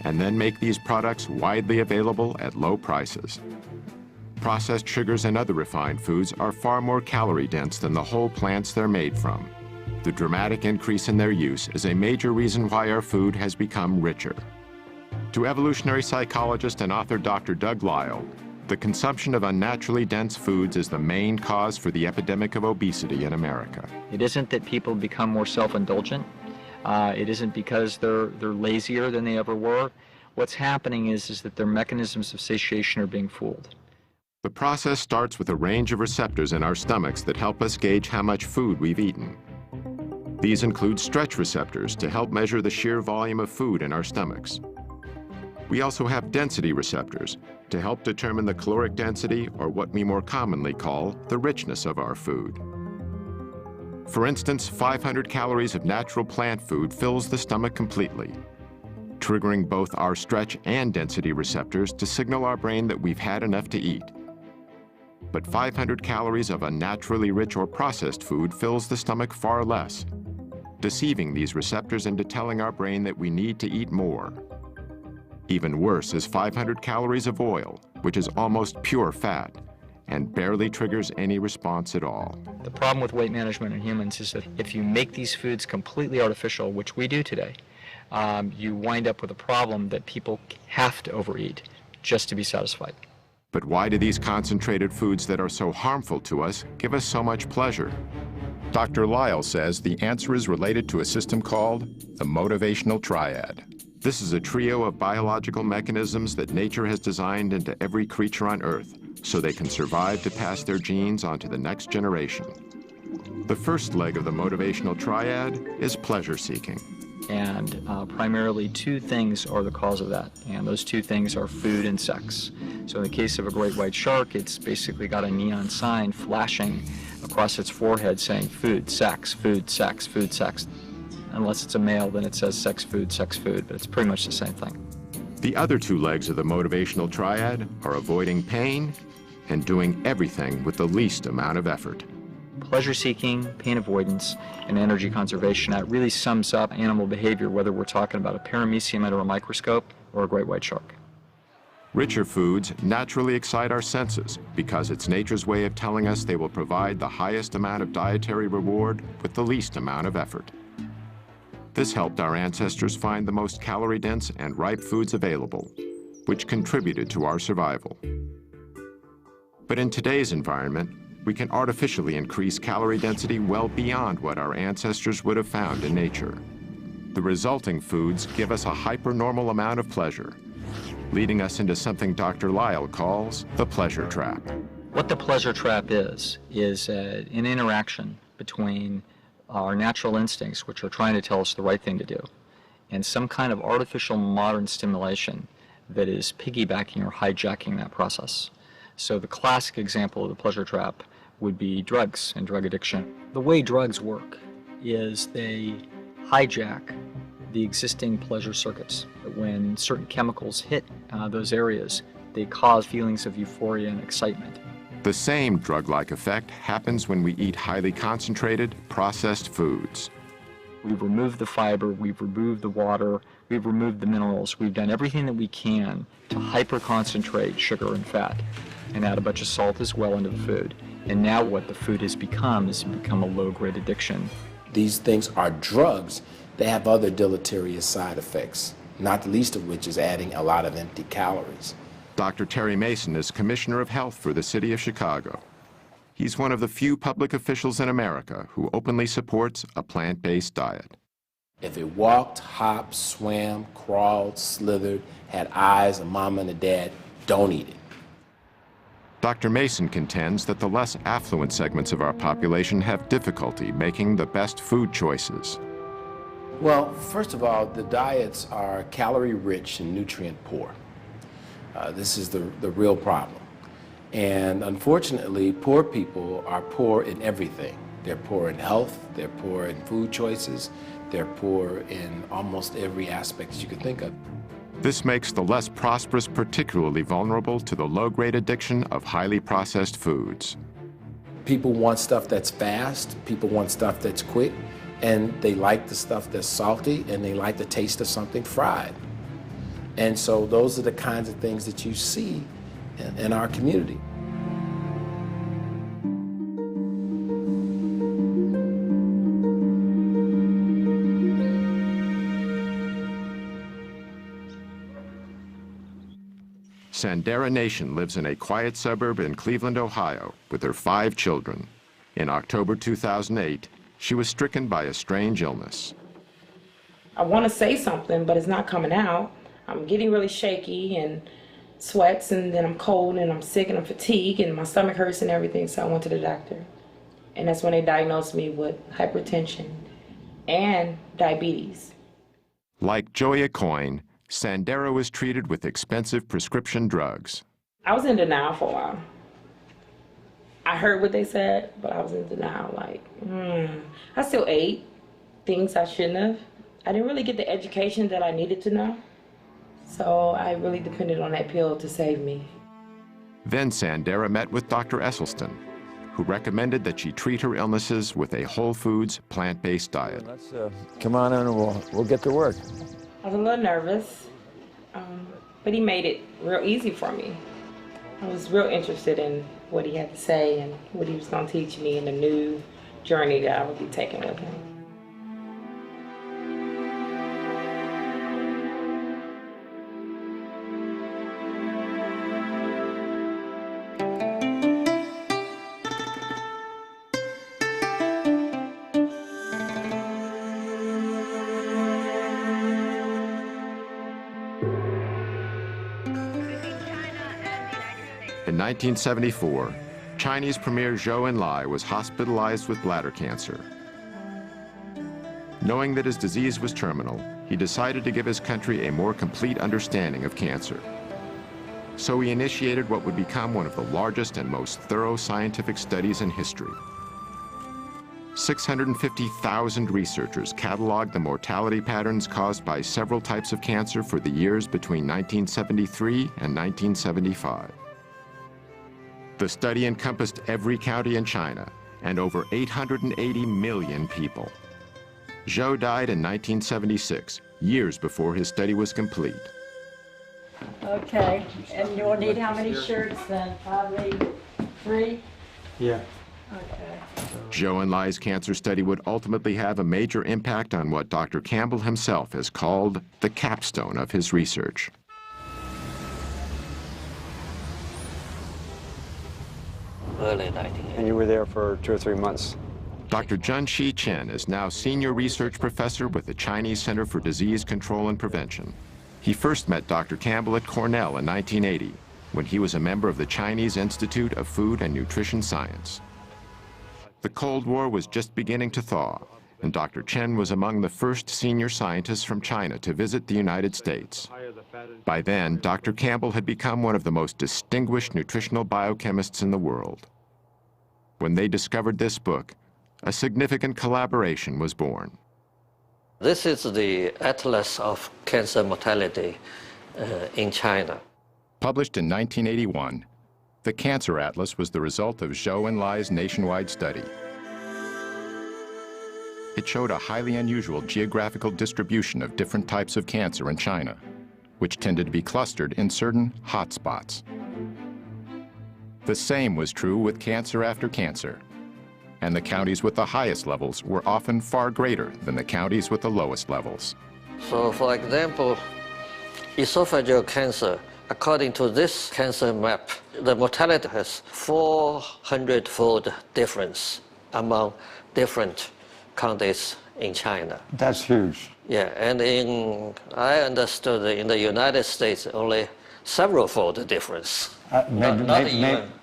and then make these products widely available at low prices. Processed sugars and other refined foods are far more calorie-dense than the whole plants they're made from. The dramatic increase in their use is a major reason why our food has become richer. To evolutionary psychologist and author Dr. Doug Lisle, the consumption of unnaturally dense foods is the main cause for the epidemic of obesity in America. It isn't that people become more self-indulgent. It isn't because they're lazier than they ever were. What's happening is that their mechanisms of satiation are being fooled. The process starts with a range of receptors in our stomachs that help us gauge how much food we've eaten. These include stretch receptors to help measure the sheer volume of food in our stomachs. We also have density receptors to help determine the caloric density, or what we more commonly call the richness of our food. For instance, 500 calories of natural plant food fills the stomach completely, triggering both our stretch and density receptors to signal our brain that we've had enough to eat. But 500 calories of unnaturally rich or processed food fills the stomach far less, deceiving these receptors into telling our brain that we need to eat more. Even worse is 500 calories of oil, which is almost pure fat and barely triggers any response at all. The problem with weight management in humans is that if you make these foods completely artificial, which we do today, you wind up with a problem that people have to overeat just to be satisfied. But why do these concentrated foods that are so harmful to us give us so much pleasure? Dr. Lisle says the answer is related to a system called the motivational triad. This is a trio of biological mechanisms that nature has designed into every creature on Earth so they can survive to pass their genes on to the next generation. The first leg of the motivational triad is pleasure seeking. And primarily two things are the cause of that, and those two things are food and sex. So in the case of a great white shark, it's basically got a neon sign flashing across its forehead saying food, sex, food, sex, food, sex. Unless it's a male, then it says sex, food, but it's pretty much the same thing. The other two legs of the motivational triad are avoiding pain and doing everything with the least amount of effort. Pleasure seeking, pain avoidance, and energy conservation, that really sums up animal behavior, whether we're talking about a paramecium under a microscope or a great white shark. Richer foods naturally excite our senses because it's nature's way of telling us they will provide the highest amount of dietary reward with the least amount of effort. This helped our ancestors find the most calorie-dense and ripe foods available, which contributed to our survival. But in today's environment, we can artificially increase calorie density well beyond what our ancestors would have found in nature. The resulting foods give us a hypernormal amount of pleasure, leading us into something Dr. Lisle calls the pleasure trap. What the pleasure trap is an interaction between our natural instincts, which are trying to tell us the right thing to do, and some kind of artificial modern stimulation that is piggybacking or hijacking that process. So the classic example of the pleasure trap would be drugs and drug addiction. The way drugs work is they hijack the existing pleasure circuits. When certain chemicals hit those areas, they cause feelings of euphoria and excitement. The same drug-like effect happens when we eat highly concentrated, processed foods. We've removed the fiber, we've removed the water, we've removed the minerals, we've done everything that we can to hyper-concentrate sugar and fat and add a bunch of salt as well into the food. And now what the food has become is become a low-grade addiction. These things are drugs. They have other deleterious side effects, not the least of which is adding a lot of empty calories. Dr. Terry Mason is Commissioner of Health for the City of Chicago. He's one of the few public officials in America who openly supports a plant-based diet. If it walked, hopped, swam, crawled, slithered, had eyes, a mama and a dad, don't eat it. Dr. Mason contends that the less affluent segments of our population have difficulty making the best food choices. Well, first of all, the diets are calorie-rich and nutrient-poor. This is the real problem. And unfortunately, poor people are poor in everything. They're poor in health, they're poor in food choices, they're poor in almost every aspect that you could think of. This makes the less prosperous particularly vulnerable to the low-grade addiction of highly processed foods. People want stuff that's fast, people want stuff that's quick, and they like the stuff that's salty, and they like the taste of something fried. And so those are the kinds of things that you see in our community. Sandera Nation lives in a quiet suburb in Cleveland, Ohio, with her 5 children. In October 2008, she was stricken by a strange illness. I want to say something, but it's not coming out. I'm getting really shaky and sweats, and then I'm cold and I'm sick and I'm fatigued and my stomach hurts and everything, so I went to the doctor. And that's when they diagnosed me with hypertension and diabetes. Like Joya Coyne, Sandera was treated with expensive prescription drugs. I was in denial for a while. I heard what they said, but I was in denial, like, I still ate things I shouldn't have. I didn't really get the education that I needed to know. So I really depended on that pill to save me. Then Sandera met with Dr. Esselstyn, who recommended that she treat her illnesses with a whole foods, plant-based diet. Let's come on in and we'll get to work. I was a little nervous, but he made it real easy for me. I was real interested in what he had to say and what he was going to teach me in the new journey that I would be taking with him. In 1974, Chinese Premier Zhou Enlai was hospitalized with bladder cancer. Knowing that his disease was terminal, he decided to give his country a more complete understanding of cancer. So he initiated what would become one of the largest and most thorough scientific studies in history. 650,000 researchers cataloged the mortality patterns caused by several types of cancer for the years between 1973 and 1975. The study encompassed every county in China and over 880 million people. Zhou died in 1976, years before his study was complete. Okay, and you'll need how many shirts then? Probably 3? Yeah. Okay. Zhou Enlai's cancer study would ultimately have a major impact on what Dr. Campbell himself has called the capstone of his research. Early 1980s. And you were there for 2 or 3 months. Dr. Junshi Chen is now senior research professor with the Chinese Center for Disease Control and Prevention. He first met Dr. Campbell at Cornell in 1980, when he was a member of the Chinese Institute of Food and Nutrition Science. The Cold War was just beginning to thaw, and Dr. Chen was among the first senior scientists from China to visit the United States. By then, Dr. Campbell had become one of the most distinguished nutritional biochemists in the world. When they discovered this book, a significant collaboration was born. This is the Atlas of Cancer Mortality in China. Published in 1981, the Cancer Atlas was the result of Zhou and Lai's nationwide study. It showed a highly unusual geographical distribution of different types of cancer in China, which tended to be clustered in certain hotspots. The same was true with cancer after cancer, and the counties with the highest levels were often far greater than the counties with the lowest levels. So, for example, esophageal cancer, according to this cancer map, the mortality has 400-fold difference among different counties in China. That's huge. Yeah, and I understood in the United States only several-fold difference.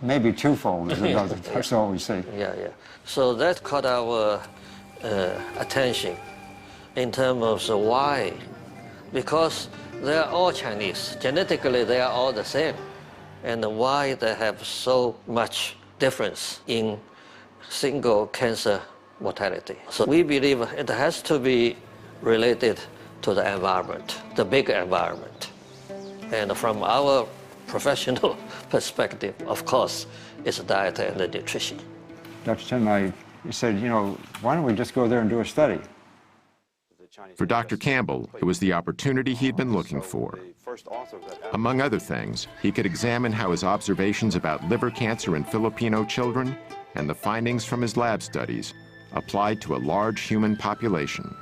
Maybe twofold is another. That's all we see. Yeah. So that caught our attention in terms of why. Because they are all Chinese. Genetically, they are all the same. And why they have so much difference in single cancer mortality. So we believe it has to be related to the environment, the big environment. And from our professional perspective, of course, it's diet and the nutrition. Dr. Chen, you said, why don't we just go there and do a study? For Dr. Campbell, it was the opportunity he'd been looking for. Among other things, he could examine how his observations about liver cancer in Filipino children and the findings from his lab studies applied to a large human population.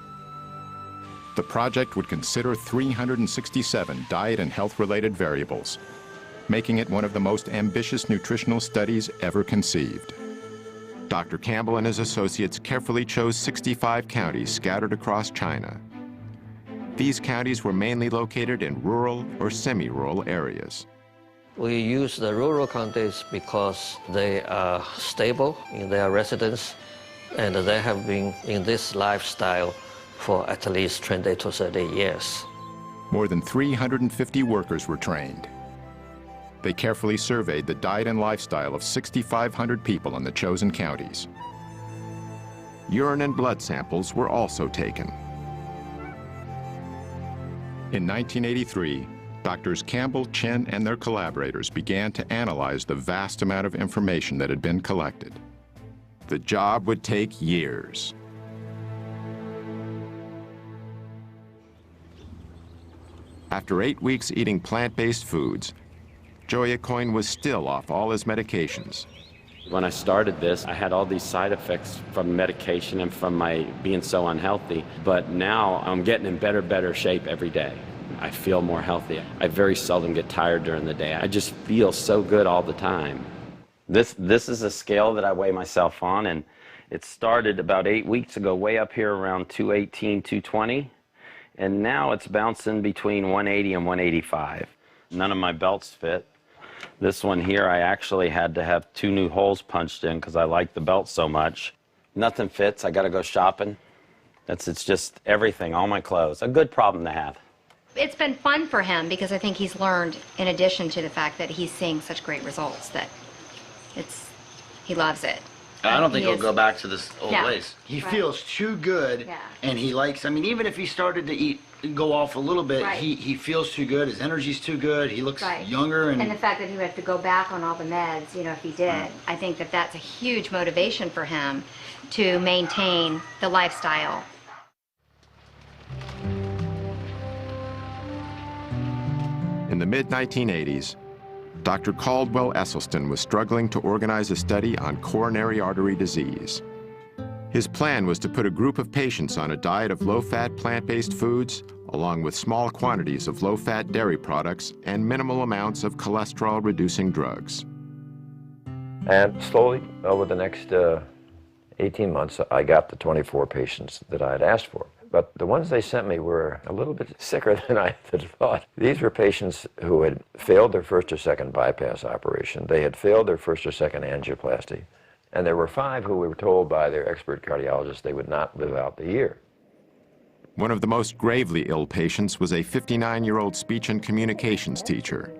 The project would consider 367 diet and health-related variables, making it one of the most ambitious nutritional studies ever conceived. Dr. Campbell and his associates carefully chose 65 counties scattered across China. These counties were mainly located in rural or semi-rural areas. We use the rural counties because they are stable in their residence and they have been in this lifestyle for at least 20 to 30 years. More than 350 workers were trained. They carefully surveyed the diet and lifestyle of 6,500 people in the chosen counties. Urine and blood samples were also taken. In 1983, Doctors Campbell, Chen, and their collaborators began to analyze the vast amount of information that had been collected. The job would take years. After 8 weeks eating plant-based foods, Joya Coyne was still off all his medications. When I started this, I had all these side effects from medication and from my being so unhealthy, but now I'm getting in better shape every day. I feel more healthy. I very seldom get tired during the day. I just feel so good all the time. This is a scale that I weigh myself on, and it started about 8 weeks ago, way up here around 218, 220, and now it's bouncing between 180 and 185. None of my belts fit. This one here, I actually had to have 2 new holes punched in because I like the belt so much. Nothing fits. I got to go shopping. It's just everything, all my clothes. A good problem to have. It's been fun for him because I think he's learned, in addition to the fact that he's seeing such great results, that he loves it. I don't think he'll go back to this old ways. He feels too good, and he likes, I mean, even if he started to go off a little bit, he feels too good, his energy's too good, he looks younger. And the fact that he would have to go back on all the meds, if he did, I think that that's a huge motivation for him to maintain the lifestyle. In the mid-1980s, Dr. Caldwell Esselstyn was struggling to organize a study on coronary artery disease. His plan was to put a group of patients on a diet of low-fat plant-based foods, along with small quantities of low-fat dairy products and minimal amounts of cholesterol-reducing drugs. And slowly, over the next 18 months, I got the 24 patients that I had asked for. But the ones they sent me were a little bit sicker than I had thought. These were patients who had failed their first or second bypass operation. They had failed their first or second angioplasty. And there were 5 who were told by their expert cardiologist they would not live out the year. One of the most gravely ill patients was a 59-year-old speech and communications teacher,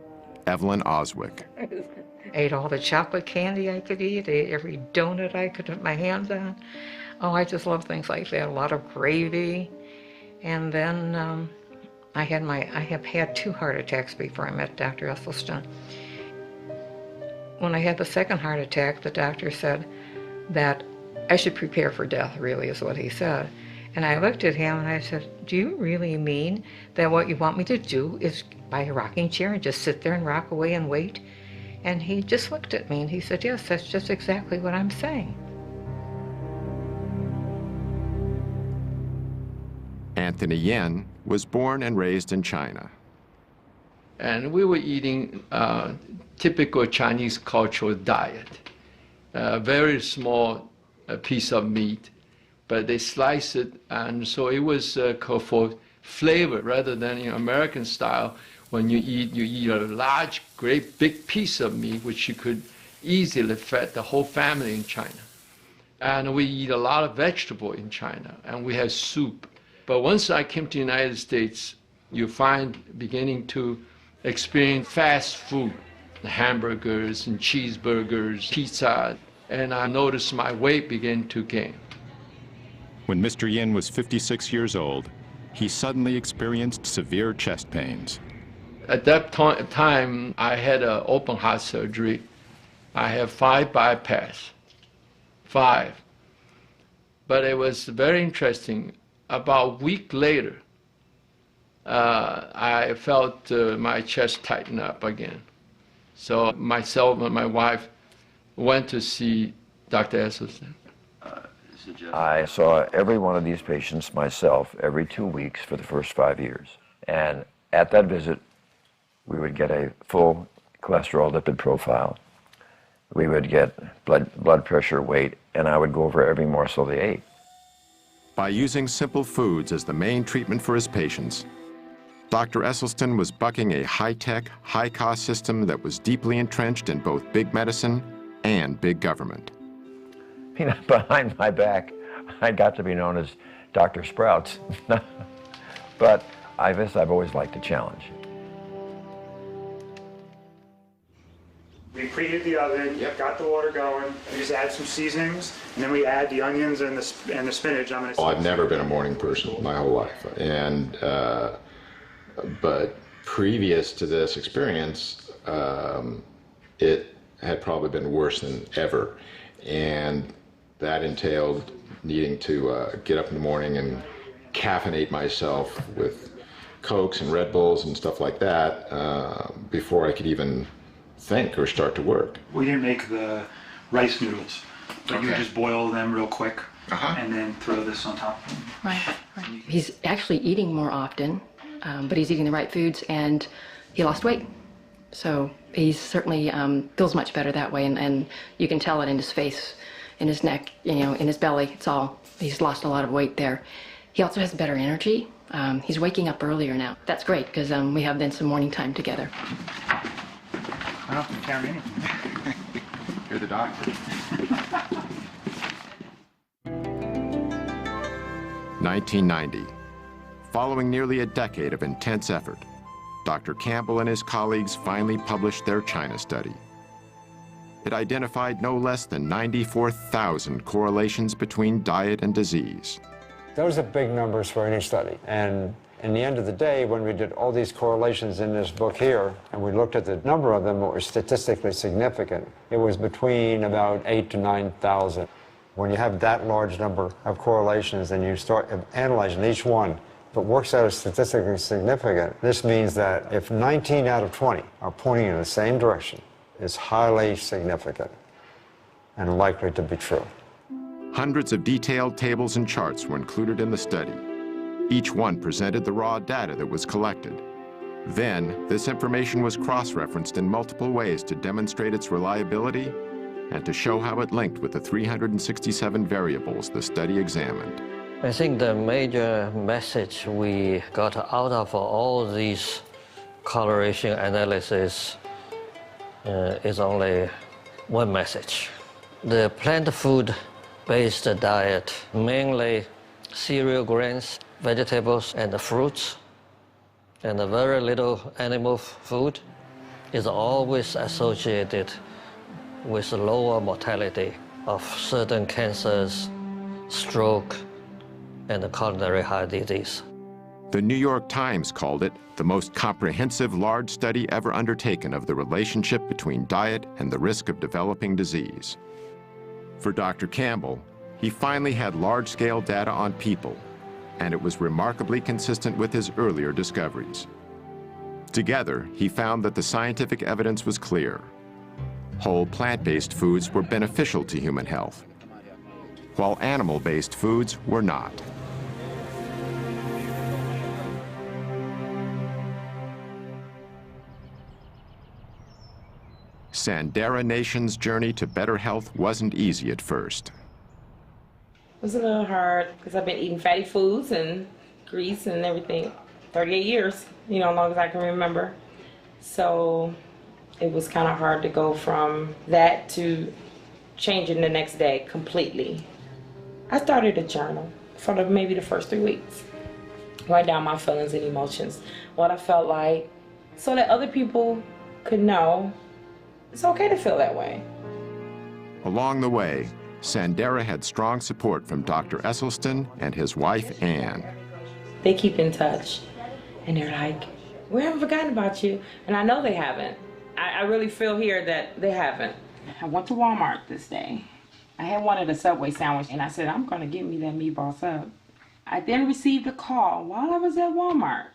Evelyn Oswick. Ate all the chocolate candy I could eat, ate every donut I could put my hands on. Oh, I just love things like that. A lot of gravy, And then I have had 2 heart attacks before I met Dr. Esselstyn. When I had the second heart attack, the doctor said that I should prepare for death, really, is what he said. And I looked at him and I said, do you really mean that what you want me to do is buy a rocking chair and just sit there and rock away and wait? And he just looked at me and he said, yes, that's just exactly what I'm saying. Anthony Yen was born and raised in China. And we were eating typical Chinese cultural diet. A very small piece of meat, but they slice it, and so it was for flavor rather than in American style. When you eat a large, great big piece of meat, which you could easily feed the whole family in China. And we eat a lot of vegetable in China, and we have soup. But once I came to the United States, you find beginning to experience fast food, hamburgers and cheeseburgers, pizza, and I noticed my weight began to gain. When Mr. Yin was 56 years old, he suddenly experienced severe chest pains. At that time, I had an open heart surgery. I have 5 bypass, 5. But it was very interesting. About a week later, I felt my chest tighten up again. So myself and my wife went to see Dr. Esselstyn. I saw every one of these patients myself every 2 weeks for the first 5 years. And at that visit, we would get a full cholesterol lipid profile. We would get blood pressure, weight, and I would go over every morsel they ate. By using simple foods as the main treatment for his patients, Dr. Esselstyn was bucking a high-tech, high-cost system that was deeply entrenched in both big medicine and big government. You know, behind my back, I got to be known as Dr. Sprouts. But I guess I've always liked a challenge. We preheated the oven, got the water going, we just add some seasonings, and then we add the onions and the spinach. I've never been a morning person my whole life, and but previous to this experience, it had probably been worse than ever, and that entailed needing to get up in the morning and caffeinate myself with Cokes and Red Bulls and stuff like that before I could even think or start to work. We didn't make the rice noodles, but you would just boil them real quick and then throw this on top. Right. He's actually eating more often, but he's eating the right foods, and he lost weight. So he certainly feels much better that way, and you can tell it in his face, in his neck, you know, in his belly. He's lost a lot of weight there. He also has better energy. He's waking up earlier now. That's great, because we have then some morning time together. I don't have to carry anything. You're the doctor. 1990. Following nearly a decade of intense effort, Dr. Campbell and his colleagues finally published their China study. It identified no less than 94,000 correlations between diet and disease. Those are big numbers for any study. And in the end of the day, when we did all these correlations in this book here, and we looked at the number of them that were statistically significant, it was between about 8,000 to 9,000. When you have that large number of correlations and you start analyzing each one, if it works out as statistically significant, this means that if 19 out of 20 are pointing in the same direction, it's highly significant and likely to be true. Hundreds of detailed tables and charts were included in the study. Each one presented the raw data that was collected. Then, this information was cross-referenced in multiple ways to demonstrate its reliability and to show how it linked with the 367 variables the study examined. I think the major message we got out of all these correlation analysis is only one message. The plant food-based diet, mainly cereal grains, vegetables and fruits, and very little animal food, is always associated with lower mortality of certain cancers, stroke, and coronary heart disease. The New York Times called it the most comprehensive large study ever undertaken of the relationship between diet and the risk of developing disease. For Dr. Campbell, he finally had large-scale data on people, and it was remarkably consistent with his earlier discoveries. Together, he found that the scientific evidence was clear. Whole plant-based foods were beneficial to human health, while animal-based foods were not. Sandera Nation's journey to better health wasn't easy at first. It was a little hard because I've been eating fatty foods and grease and everything 38 years, you know, as long as I can remember. So it was kind of hard to go from that to changing the next day completely. I started a journal for maybe the first 3 weeks. Write down my feelings and emotions, what I felt like, so that other people could know it's okay to feel that way. Along the way, Sandera had strong support from Dr. Esselstyn and his wife, Ann. They keep in touch, and they're like, we haven't forgotten about you. And I know they haven't. I really feel here that they haven't. I went to Walmart this day. I had wanted a Subway sandwich, and I said, I'm gonna get me that meatball sub. I then received a call while I was at Walmart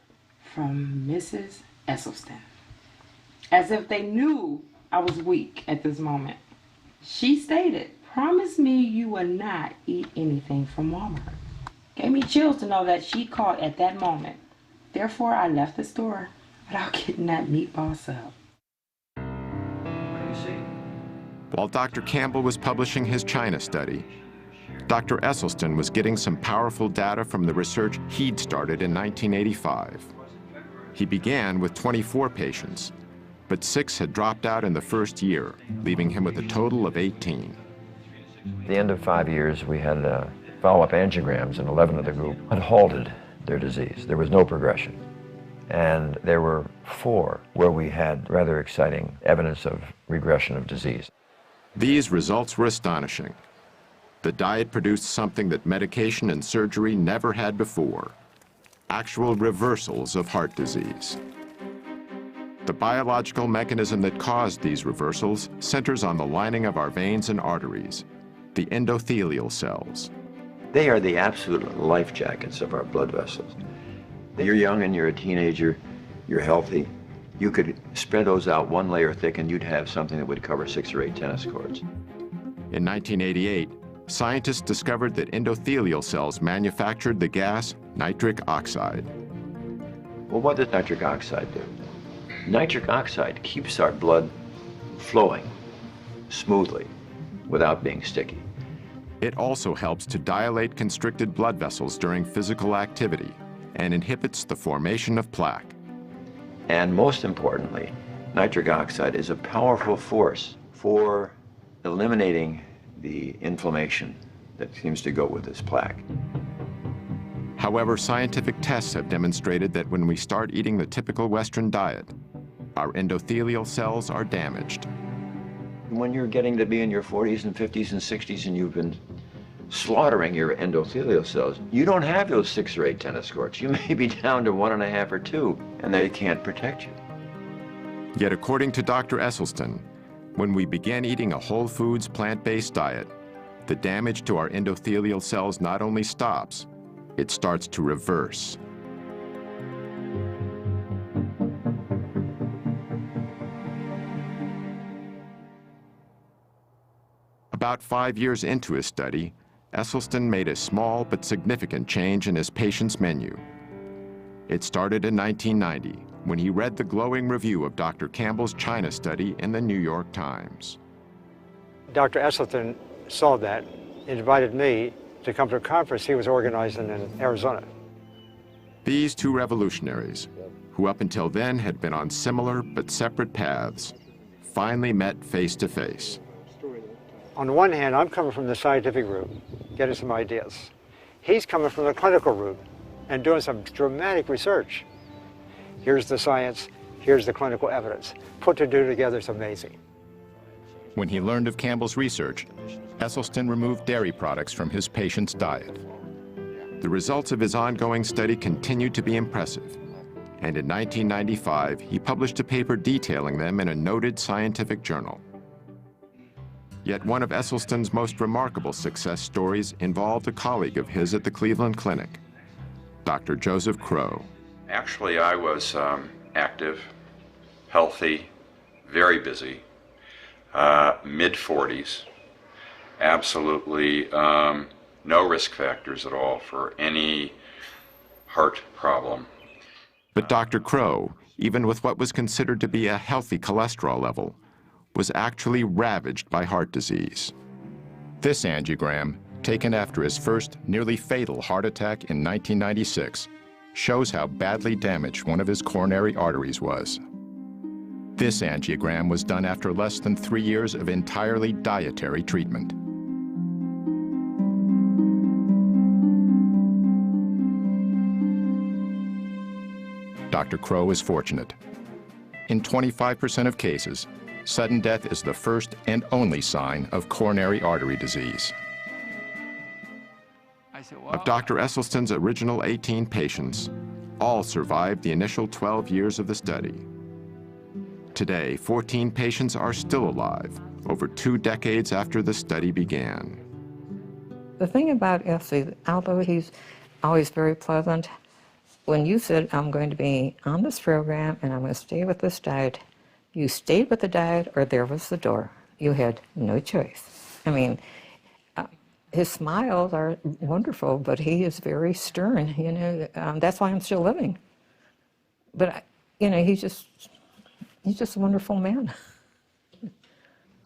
from Mrs. Esselstyn, as if they knew I was weak at this moment. She stated, promise me you will not eat anything from Walmart. Gave me chills to know that she called at that moment. Therefore, I left the store without getting that meatball sub. While Dr. Campbell was publishing his China study, Dr. Esselstyn was getting some powerful data from the research he'd started in 1985. He began with 24 patients, but 6 had dropped out in the first year, leaving him with a total of 18. At the end of 5 years, we had follow-up angiograms, and 11 of the group had halted their disease. There was no progression. And there were 4 where we had rather exciting evidence of regression of disease. These results were astonishing. The diet produced something that medication and surgery never had before: actual reversals of heart disease. The biological mechanism that caused these reversals centers on the lining of our veins and arteries, the endothelial cells. They are the absolute life jackets of our blood vessels. You're young and you're a teenager, you're healthy. You could spread those out 1 layer thick and you'd have something that would cover 6 or 8 tennis courts. In 1988, scientists discovered that endothelial cells manufactured the gas nitric oxide. Well, what does nitric oxide do? Nitric oxide keeps our blood flowing smoothly without being sticky. It also helps to dilate constricted blood vessels during physical activity and inhibits the formation of plaque. And most importantly, nitric oxide is a powerful force for eliminating the inflammation that seems to go with this plaque. However, scientific tests have demonstrated that when we start eating the typical Western diet, our endothelial cells are damaged. When you're getting to be in your 40s and 50s and 60s and you've been slaughtering your endothelial cells, you don't have those 6 or 8 tennis courts. You may be down to 1.5 or 2, and they can't protect you. Yet according to Dr. Esselstyn, when we begin eating a whole foods plant-based diet, the damage to our endothelial cells not only stops, it starts to reverse. About 5 years into his study, Esselstyn made a small but significant change in his patient's menu. It started in 1990, when he read the glowing review of Dr. Campbell's China study in the New York Times. Dr. Esselstyn saw that and invited me to come to a conference he was organizing in Arizona. These 2 revolutionaries, who up until then had been on similar but separate paths, finally met face to face. On the one hand, I'm coming from the scientific route, getting some ideas. He's coming from the clinical route and doing some dramatic research. Here's the science, here's the clinical evidence. Put the 2 together, it's amazing. When he learned of Campbell's research, Esselstyn removed dairy products from his patient's diet. The results of his ongoing study continued to be impressive, and in 1995, he published a paper detailing them in a noted scientific journal. Yet one of Esselstyn's most remarkable success stories involved a colleague of his at the Cleveland Clinic, Dr. Joseph Crow. Actually, I was active, healthy, very busy, mid-40s, absolutely no risk factors at all for any heart problem. But Dr. Crow, even with what was considered to be a healthy cholesterol level, was actually ravaged by heart disease. This angiogram, taken after his first nearly fatal heart attack in 1996, shows how badly damaged one of his coronary arteries was. This angiogram was done after less than 3 years of entirely dietary treatment. Dr. Crow is fortunate. In 25% of cases, sudden death is the first and only sign of coronary artery disease. Of Dr. Esselstyn's original 18 patients, all survived the initial 12 years of the study. Today, 14 patients are still alive, over 2 decades after the study began. The thing about Essie, although he's always very pleasant, when you said, I'm going to be on this program and I'm going to stay with this diet, you stayed with the diet or there was the door. You had no choice. I mean, his smiles are wonderful, but he is very stern, you know. That's why I'm still living. But, you know, he's just a wonderful man.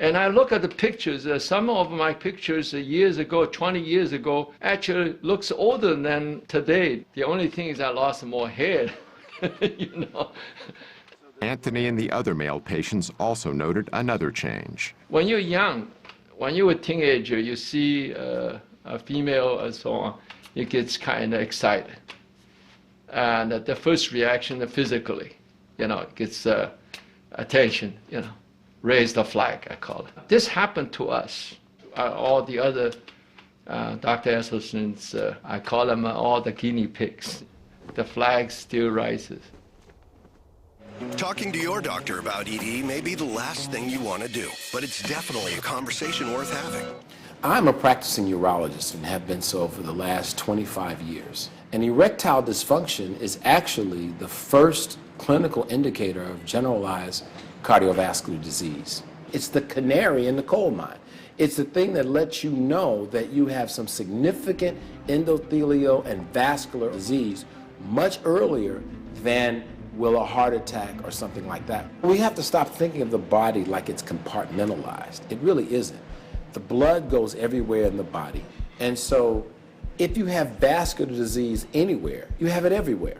And I look at the pictures, some of my pictures years ago, 20 years ago, actually looks older than today. The only thing is I lost more hair, you know. Anthony and the other male patients also noted another change. When you're young, when you're a teenager, you see a female and so on, it gets kind of excited. And the first reaction physically, you know, it gets attention, you know. Raise the flag, I call it. This happened to us. All the other Dr. Esselstyn's, I call them all the guinea pigs. The flag still rises. Talking to your doctor about ED may be the last thing you want to do, but it's definitely a conversation worth having. I'm a practicing urologist and have been so for the last 25 years. And erectile dysfunction is actually the first clinical indicator of generalized cardiovascular disease. It's the canary in the coal mine. It's the thing that lets you know that you have some significant endothelial and vascular disease much earlier than will a heart attack or something like that. We have to stop thinking of the body like it's compartmentalized. It really isn't. The blood goes everywhere in the body. And so if you have vascular disease anywhere, you have it everywhere.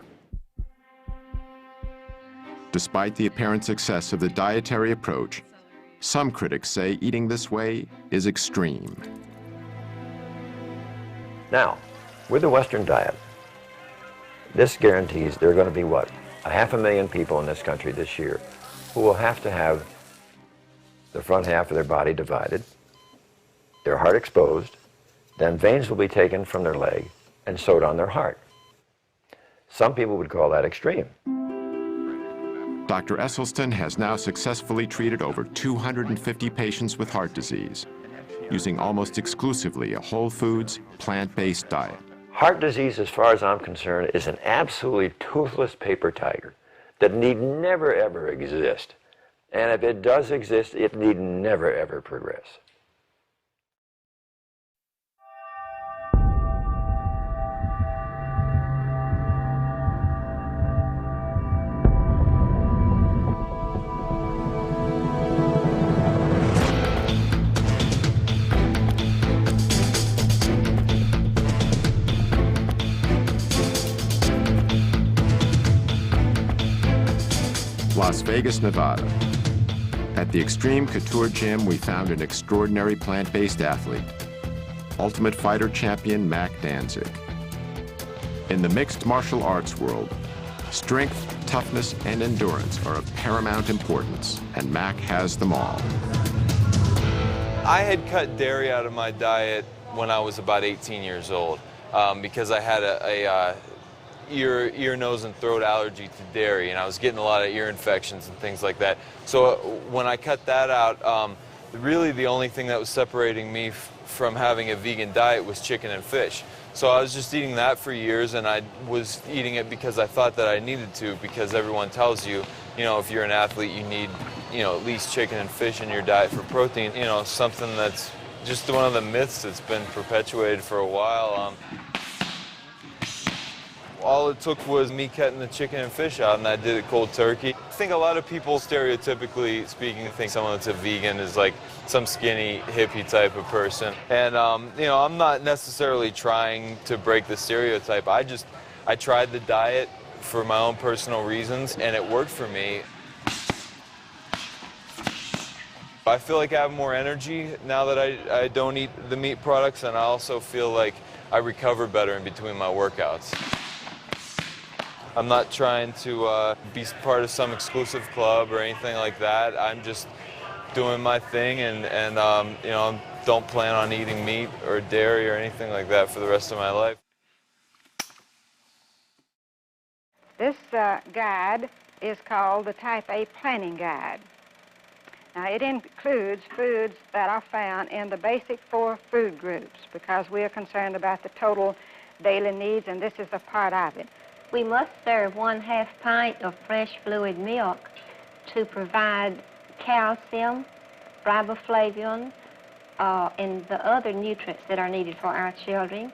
Despite the apparent success of the dietary approach, some critics say eating this way is extreme. Now, with the Western diet, this guarantees there are going to be, what, 500,000 people in this country this year who will have to have the front half of their body divided, their heart exposed, then veins will be taken from their leg and sewed on their heart. Some people would call that extreme. Dr. Esselstyn has now successfully treated over 250 patients with heart disease, using almost exclusively a whole foods, plant-based diet. Heart disease, as far as I'm concerned, is an absolutely toothless paper tiger that need never ever exist. And if it does exist, it need never ever progress. Las Vegas, Nevada. At the Extreme Couture Gym, we found an extraordinary plant-based athlete, Ultimate Fighter champion Mac Danzig. In the mixed martial arts world, strength, toughness, and endurance are of paramount importance, and Mac has them all. I had cut dairy out of my diet when I was about 18 years old. because I had a ear, nose, and throat allergy to dairy, and I was getting a lot of ear infections and things like that. So when I cut that out, really the only thing that was separating me from having a vegan diet was chicken and fish. So I was just eating that for years, and I was eating it because I thought that I needed to, because everyone tells you, you know, if you're an athlete, you need, you know, at least chicken and fish in your diet for protein. You know, something that's just one of the myths that's been perpetuated for a while. All it took was me cutting the chicken and fish out, and I did it cold turkey. I think a lot of people, stereotypically speaking, think someone that's a vegan is like some skinny hippie type of person. And you know, I'm not necessarily trying to break the stereotype. I tried the diet for my own personal reasons, and it worked for me. I feel like I have more energy now that I don't eat the meat products, and I also feel like I recover better in between my workouts. I'm not trying to be part of some exclusive club or anything like that. I'm just doing my thing, and you know, don't plan on eating meat or dairy or anything like that for the rest of my life. This guide is called the Type A Planning Guide. Now, it includes foods that are found in the basic 4 food groups, because we are concerned about the total daily needs, and this is a part of it. We must serve 1/2 pint of fresh fluid milk to provide calcium, riboflavin, and the other nutrients that are needed for our children.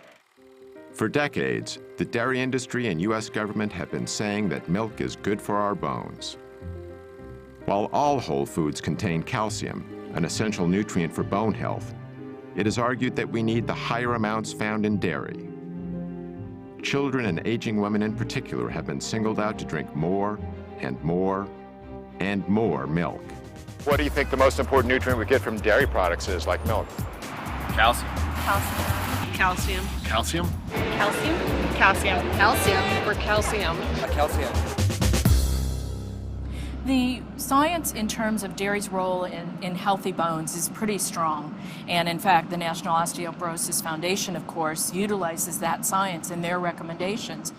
For decades, the dairy industry and U.S. government have been saying that milk is good for our bones. While all whole foods contain calcium, an essential nutrient for bone health, it is argued that we need the higher amounts found in dairy. Children and aging women in particular have been singled out to drink more and more and more milk. What do you think the most important nutrient we get from dairy products is, like milk? Calcium. Calcium. Calcium. Calcium? Calcium. Calcium. Calcium. Or calcium. Calcium. The science in terms of dairy's role in healthy bones is pretty strong. And in fact, the National Osteoporosis Foundation, of course, utilizes that science in their recommendations.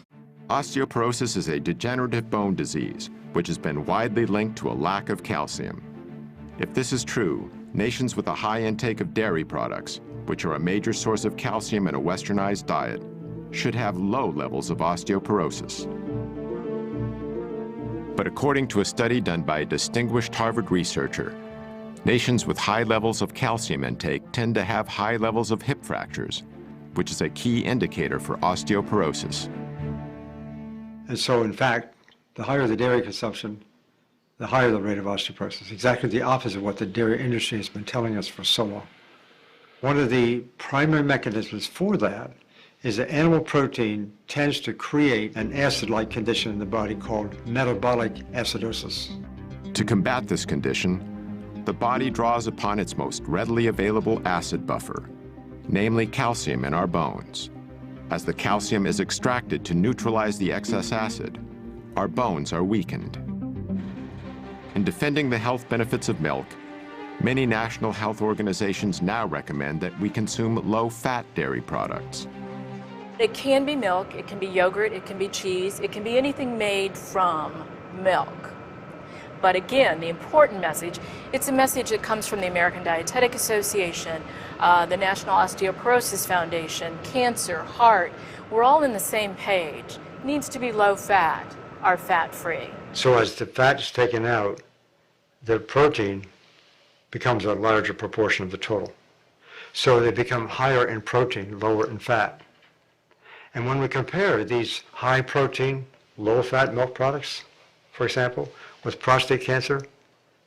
Osteoporosis is a degenerative bone disease, which has been widely linked to a lack of calcium. If this is true, nations with a high intake of dairy products, which are a major source of calcium in a westernized diet, should have low levels of osteoporosis. But according to a study done by a distinguished Harvard researcher, nations with high levels of calcium intake tend to have high levels of hip fractures, which is a key indicator for osteoporosis. And so, in fact, the higher the dairy consumption, the higher the rate of osteoporosis. Exactly the opposite of what the dairy industry has been telling us for so long. One of the primary mechanisms for that is that animal protein tends to create an acid-like condition in the body called metabolic acidosis. To combat this condition, the body draws upon its most readily available acid buffer, namely calcium in our bones. As the calcium is extracted to neutralize the excess acid, our bones are weakened. In defending the health benefits of milk, many national health organizations now recommend that we consume low-fat dairy products. It can be milk, it can be yogurt, it can be cheese, it can be anything made from milk. But again, the important message, it's a message that comes from the American Dietetic Association, the National Osteoporosis Foundation, cancer, heart. We're all in the same page. It needs to be low fat or fat-free. So as the fat is taken out, the protein becomes a larger proportion of the total. So they become higher in protein, lower in fat. And when we compare these high protein, low fat milk products, for example, with prostate cancer,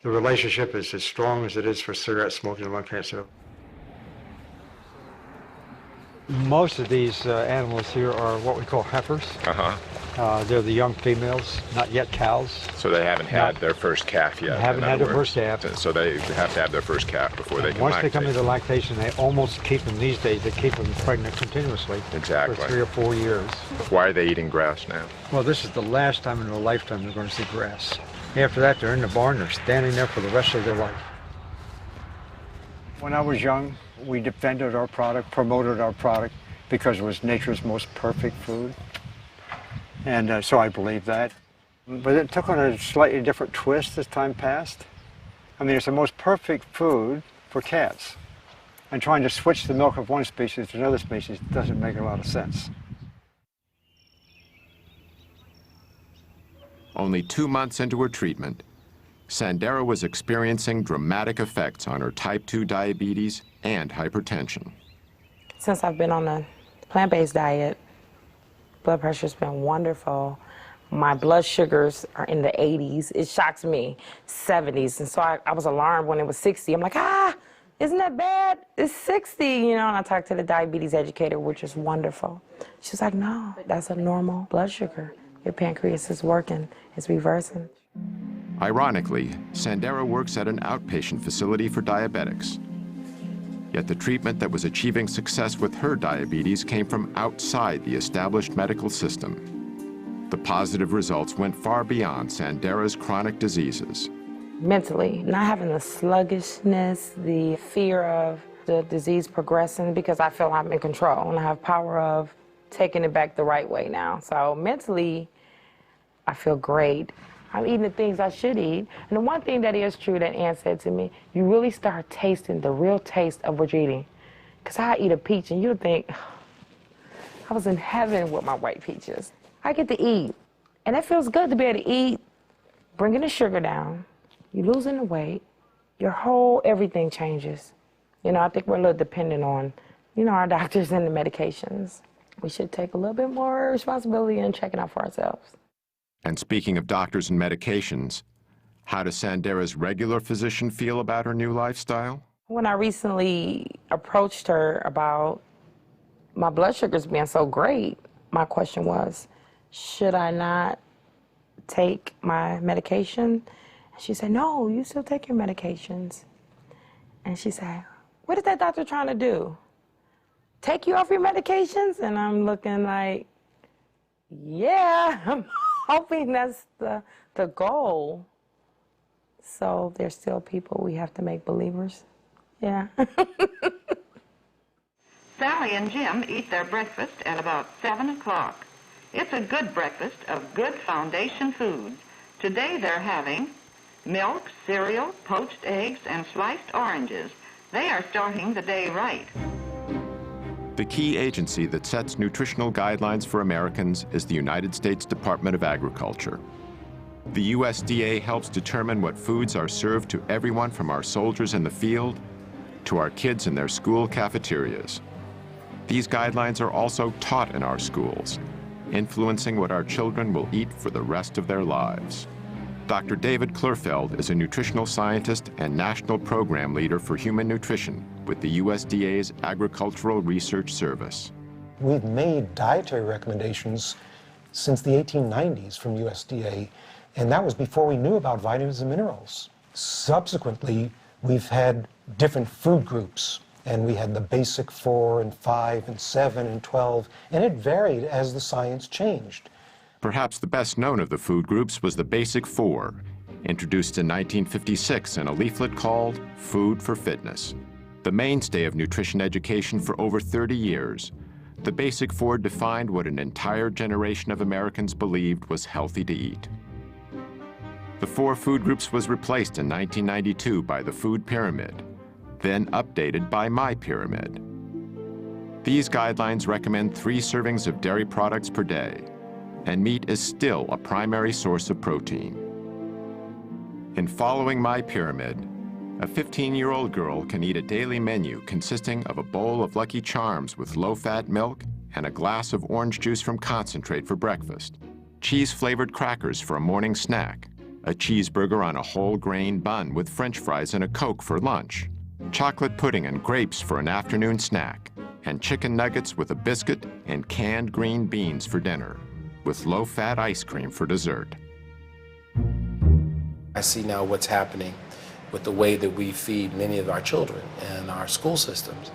the relationship is as strong as it is for cigarette smoking and lung cancer. Most of these animals here are what we call heifers. They're the young females, not yet cows. So they haven't had their first calf yet. They haven't had their first calf. So they have to have their first calf before they can Once lactate. they come into lactation, they almost keep them these days. They keep them pregnant continuously Exactly. for 3 or 4 years. Why are they eating grass now? Well, this is the last time in their lifetime they're going to see grass. After that, they're in the barn. They're standing there for the rest of their life. When I was young, we defended our product, promoted our product, because it was nature's most perfect food. And so I believe that. But it took on a slightly different twist as time passed. I mean, it's the most perfect food for cats. And trying to switch the milk of one species to another species doesn't make a lot of sense. Only 2 months into her treatment, Sandera was experiencing dramatic effects on her type 2 diabetes and hypertension. Since I've been on a plant-based diet, blood pressure's been wonderful. My blood sugars are in the 80s. It shocks me, 70s. And so I was alarmed when it was 60. I'm like, isn't that bad? It's 60, you know, and I talked to the diabetes educator, which is wonderful. She's like, no, that's a normal blood sugar. Your pancreas is working, it's reversing. Ironically, Sandera works at an outpatient facility for diabetics. Yet the treatment that was achieving success with her diabetes came from outside the established medical system. The positive results went far beyond Sandera's chronic diseases. Mentally, not having the sluggishness, the fear of the disease progressing, because I feel I'm in control and I have power of taking it back the right way now. So mentally, I feel great. I'm eating the things I should eat. And the one thing that is true that Ann said to me, you really start tasting the real taste of what you're eating. Because I eat a peach and you'll think, I was in heaven with my white peaches. I get to eat. And it feels good to be able to eat, bringing the sugar down, you losing the weight, your whole everything changes. You know, I think we're a little dependent on, you know, our doctors and the medications. We should take a little bit more responsibility in checking out for ourselves. And speaking of doctors and medications, how does Sandera's regular physician feel about her new lifestyle? When I recently approached her about my blood sugars being so great, my question was, should I not take my medication? And she said, no, you still take your medications. And she said, what is that doctor trying to do? Take you off your medications? And I'm looking like, yeah, I'm hoping that's the goal. So there's still people we have to make believers. Yeah. Sally and Jim eat their breakfast at about 7 o'clock. It's a good breakfast of good foundation food. Today they're having milk, cereal, poached eggs, and sliced oranges. They are starting the day right. The key agency that sets nutritional guidelines for Americans is the United States Department of Agriculture. The USDA helps determine what foods are served to everyone from our soldiers in the field to our kids in their school cafeterias. These guidelines are also taught in our schools, influencing what our children will eat for the rest of their lives. Dr. David Klurfeld is a nutritional scientist and national program leader for human nutrition with the USDA's Agricultural Research Service. We've made dietary recommendations since the 1890s from USDA, and that was before we knew about vitamins and minerals. Subsequently, we've had different food groups, and we had the basic 4 and 5 and 7 and 12, and it varied as the science changed. Perhaps the best known of the food groups was the Basic 4, introduced in 1956 in a leaflet called Food for Fitness. The mainstay of nutrition education for over 30 years, the Basic 4 defined what an entire generation of Americans believed was healthy to eat. The 4 food groups was replaced in 1992 by the Food Pyramid, then updated by My Pyramid. These guidelines recommend 3 servings of dairy products per day, and meat is still a primary source of protein. In following My Pyramid, a 15-year-old girl can eat a daily menu consisting of a bowl of Lucky Charms with low-fat milk and a glass of orange juice from concentrate for breakfast, cheese-flavored crackers for a morning snack, a cheeseburger on a whole grain bun with French fries and a Coke for lunch, chocolate pudding and grapes for an afternoon snack, and chicken nuggets with a biscuit and canned green beans for dinner, with low-fat ice cream for dessert. I see now what's happening with the way that we feed many of our children and our school systems.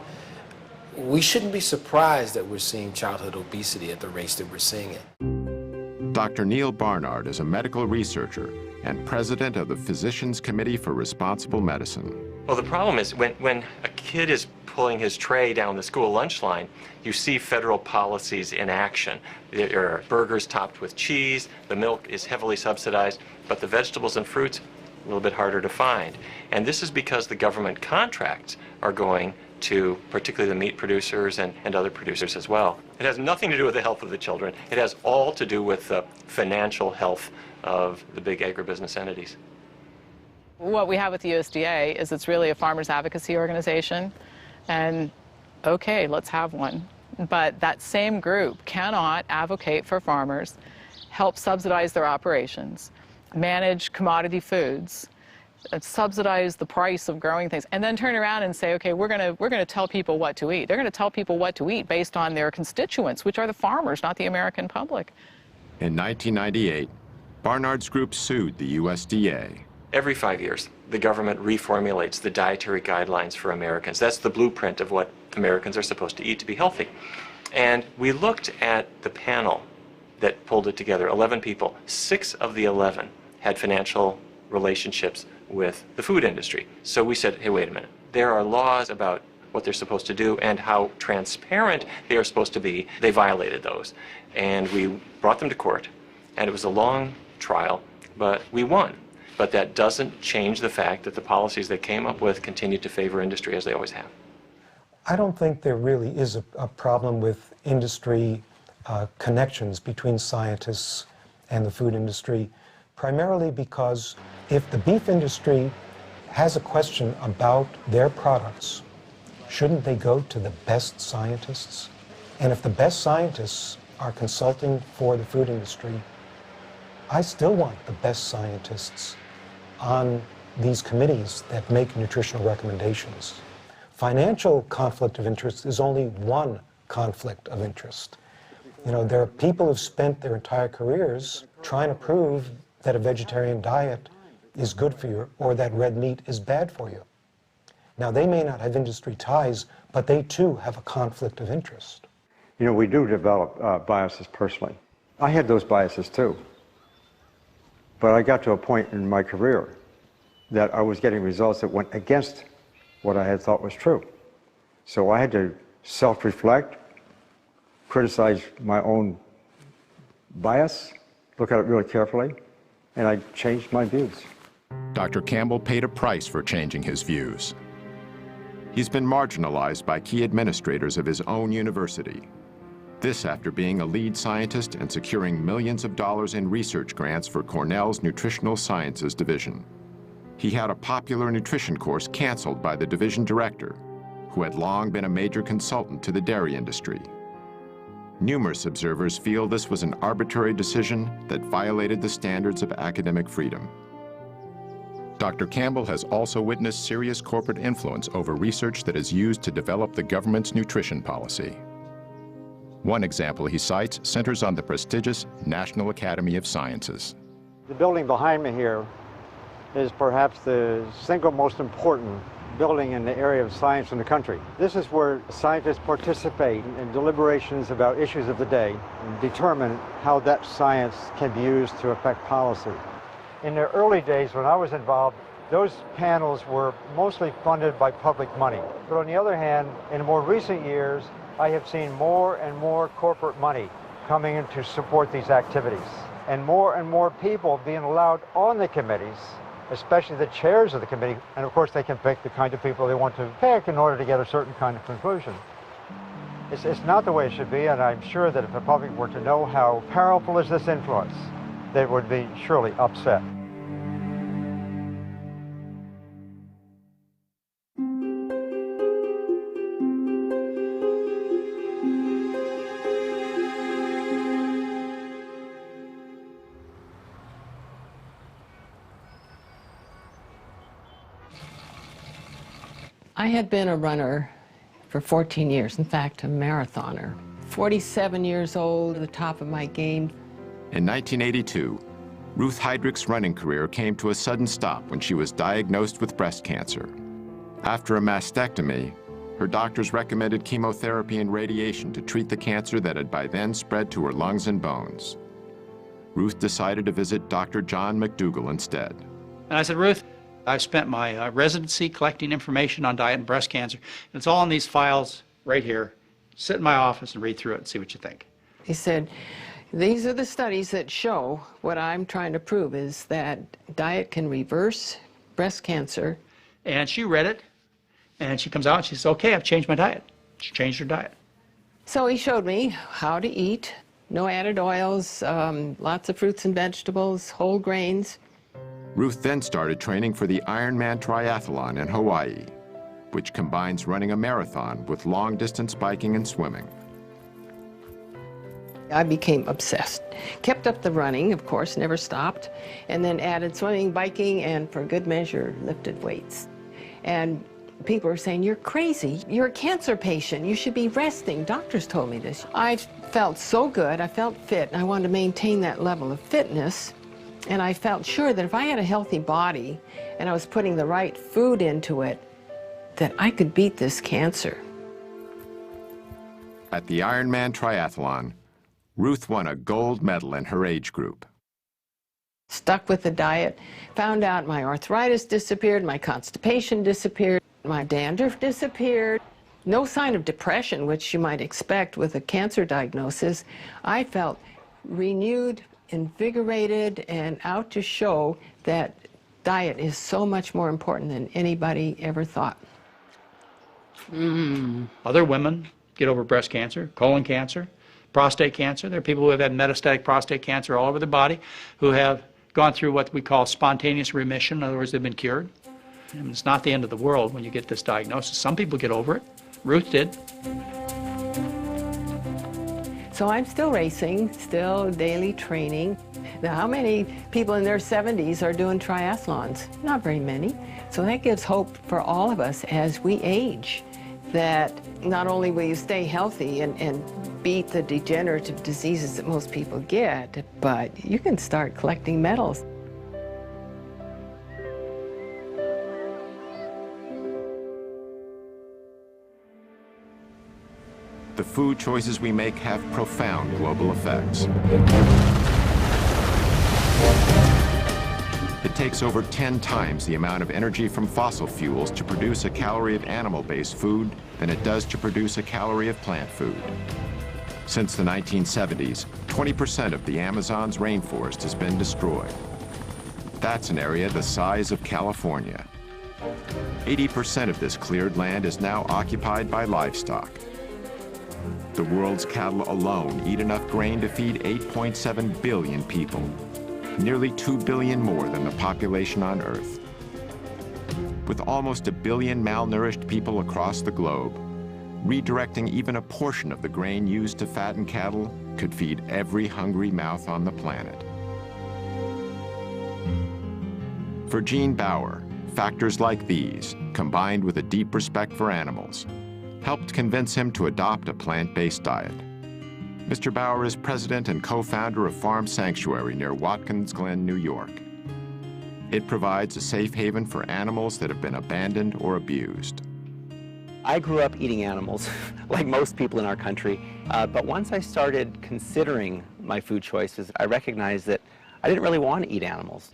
We shouldn't be surprised that we're seeing childhood obesity at the rates that we're seeing it. Dr. Neil Barnard is a medical researcher and president of the Physicians Committee for Responsible Medicine. Well, the problem is when a kid is pulling his tray down the school lunch line, you see federal policies in action. There are burgers topped with cheese, the milk is heavily subsidized, but the vegetables and fruits, a little bit harder to find. And this is because the government contracts are going to particularly the meat producers and other producers as well. It has nothing to do with the health of the children. It has all to do with the financial health of the big agribusiness entities. What we have with the USDA is it's really a farmers advocacy organization, and okay, let's have one. But that same group cannot advocate for farmers, help subsidize their operations, manage commodity foods, subsidize the price of growing things, and then turn around and say, okay, we're going to tell people what to eat. They're going to tell people what to eat based on their constituents, which are the farmers, not the American public. In 1998, Barnard's group sued the USDA. Every 5 years, the government reformulates the dietary guidelines for Americans. That's the blueprint of what Americans are supposed to eat to be healthy. And we looked at the panel that pulled it together, 11 people. 6 of the 11 had financial relationships with the food industry. So we said, hey, wait a minute. There are laws about what they're supposed to do and how transparent they are supposed to be. They violated those. And we brought them to court. And it was a long trial, but we won. But that doesn't change the fact that the policies they came up with continue to favor industry as they always have. I don't think there really is a problem with industry connections between scientists and the food industry, primarily because if the beef industry has a question about their products, shouldn't they go to the best scientists? And if the best scientists are consulting for the food industry, I still want the best scientists on these committees that make nutritional recommendations. Financial conflict of interest is only one conflict of interest. You know, there are people who've spent their entire careers trying to prove that a vegetarian diet is good for you or that red meat is bad for you. Now, they may not have industry ties, but they too have a conflict of interest. You know, we do develop biases personally. I had those biases too. But I got to a point in my career that I was getting results that went against what I had thought was true. So I had to self-reflect, criticize my own bias, look at it really carefully, and I changed my views. Dr. Campbell paid a price for changing his views. He's been marginalized by key administrators of his own university. This after being a lead scientist and securing millions of dollars in research grants for Cornell's Nutritional Sciences Division. He had a popular nutrition course canceled by the division director, who had long been a major consultant to the dairy industry. Numerous observers feel this was an arbitrary decision that violated the standards of academic freedom. Dr. Campbell has also witnessed serious corporate influence over research that is used to develop the government's nutrition policy. One example he cites centers on the prestigious National Academy of Sciences. The building behind me here is perhaps the single most important building in the area of science in the country. This is where scientists participate in deliberations about issues of the day and determine how that science can be used to affect policy. In the early days when I was involved, those panels were mostly funded by public money. But on the other hand, in more recent years, I have seen more and more corporate money coming in to support these activities, and more people being allowed on the committees, especially the chairs of the committee, and of course they can pick the kind of people they want to pick in order to get a certain kind of conclusion. It's not the way it should be, and I'm sure that if the public were to know how powerful is this influence, they would be surely upset. I had been a runner for 14 years, in fact, a marathoner. 47 years old, at the top of my game. In 1982, Ruth Heydrich's running career came to a sudden stop when she was diagnosed with breast cancer. After a mastectomy, her doctors recommended chemotherapy and radiation to treat the cancer that had by then spread to her lungs and bones. Ruth decided to visit Dr. John McDougall instead. And I said, Ruth, I've spent my residency collecting information on diet and breast cancer. And it's all in these files right here. Sit in my office and read through it and see what you think. He said, these are the studies that show what I'm trying to prove is that diet can reverse breast cancer. And she read it, and she comes out and she says, okay, I've changed my diet. She changed her diet. So he showed me how to eat, no added oils, lots of fruits and vegetables, whole grains. Ruth then started training for the Ironman Triathlon in Hawaii, which combines running a marathon with long-distance biking and swimming. I became obsessed. Kept up the running, of course, never stopped, and then added swimming, biking, and for good measure, lifted weights. And people were saying, you're crazy. You're a cancer patient. You should be resting. Doctors told me this. I felt so good. I felt fit. I wanted to maintain that level of fitness. And I felt sure that if I had a healthy body and I was putting the right food into it, that I could beat this cancer. At the Ironman Triathlon, Ruth won a gold medal in her age group. Stuck with the diet, found out my arthritis disappeared, my constipation disappeared, my dandruff disappeared. No sign of depression, which you might expect with a cancer diagnosis. I felt renewed, invigorated, and out to show that diet is so much more important than anybody ever thought. Other women get over breast cancer, colon cancer, prostate cancer. There are people who have had metastatic prostate cancer all over the body who have gone through what we call spontaneous remission. In other words, they've been cured. And it's not the end of the world when you get this diagnosis. Some people get over it. Ruth did. So I'm still racing, still daily training. Now, how many people in their 70s are doing triathlons? Not very many. So that gives hope for all of us as we age, that not only will you stay healthy and beat the degenerative diseases that most people get, but you can start collecting medals. The food choices we make have profound global effects. It takes over 10 times the amount of energy from fossil fuels to produce a calorie of animal-based food than it does to produce a calorie of plant food. Since the 1970s, 20% of the Amazon's rainforest has been destroyed. That's an area the size of California. 80% of this cleared land is now occupied by livestock. The world's cattle alone eat enough grain to feed 8.7 billion people, nearly 2 billion more than the population on Earth. With almost 1 billion malnourished people across the globe, redirecting even a portion of the grain used to fatten cattle could feed every hungry mouth on the planet. For Gene Bauer, factors like these, combined with a deep respect for animals, helped convince him to adopt a plant-based diet. Mr. Bauer is president and co-founder of Farm Sanctuary near Watkins Glen, New York. It provides a safe haven for animals that have been abandoned or abused. I grew up eating animals, like most people in our country, but once I started considering my food choices, I recognized that I didn't really want to eat animals.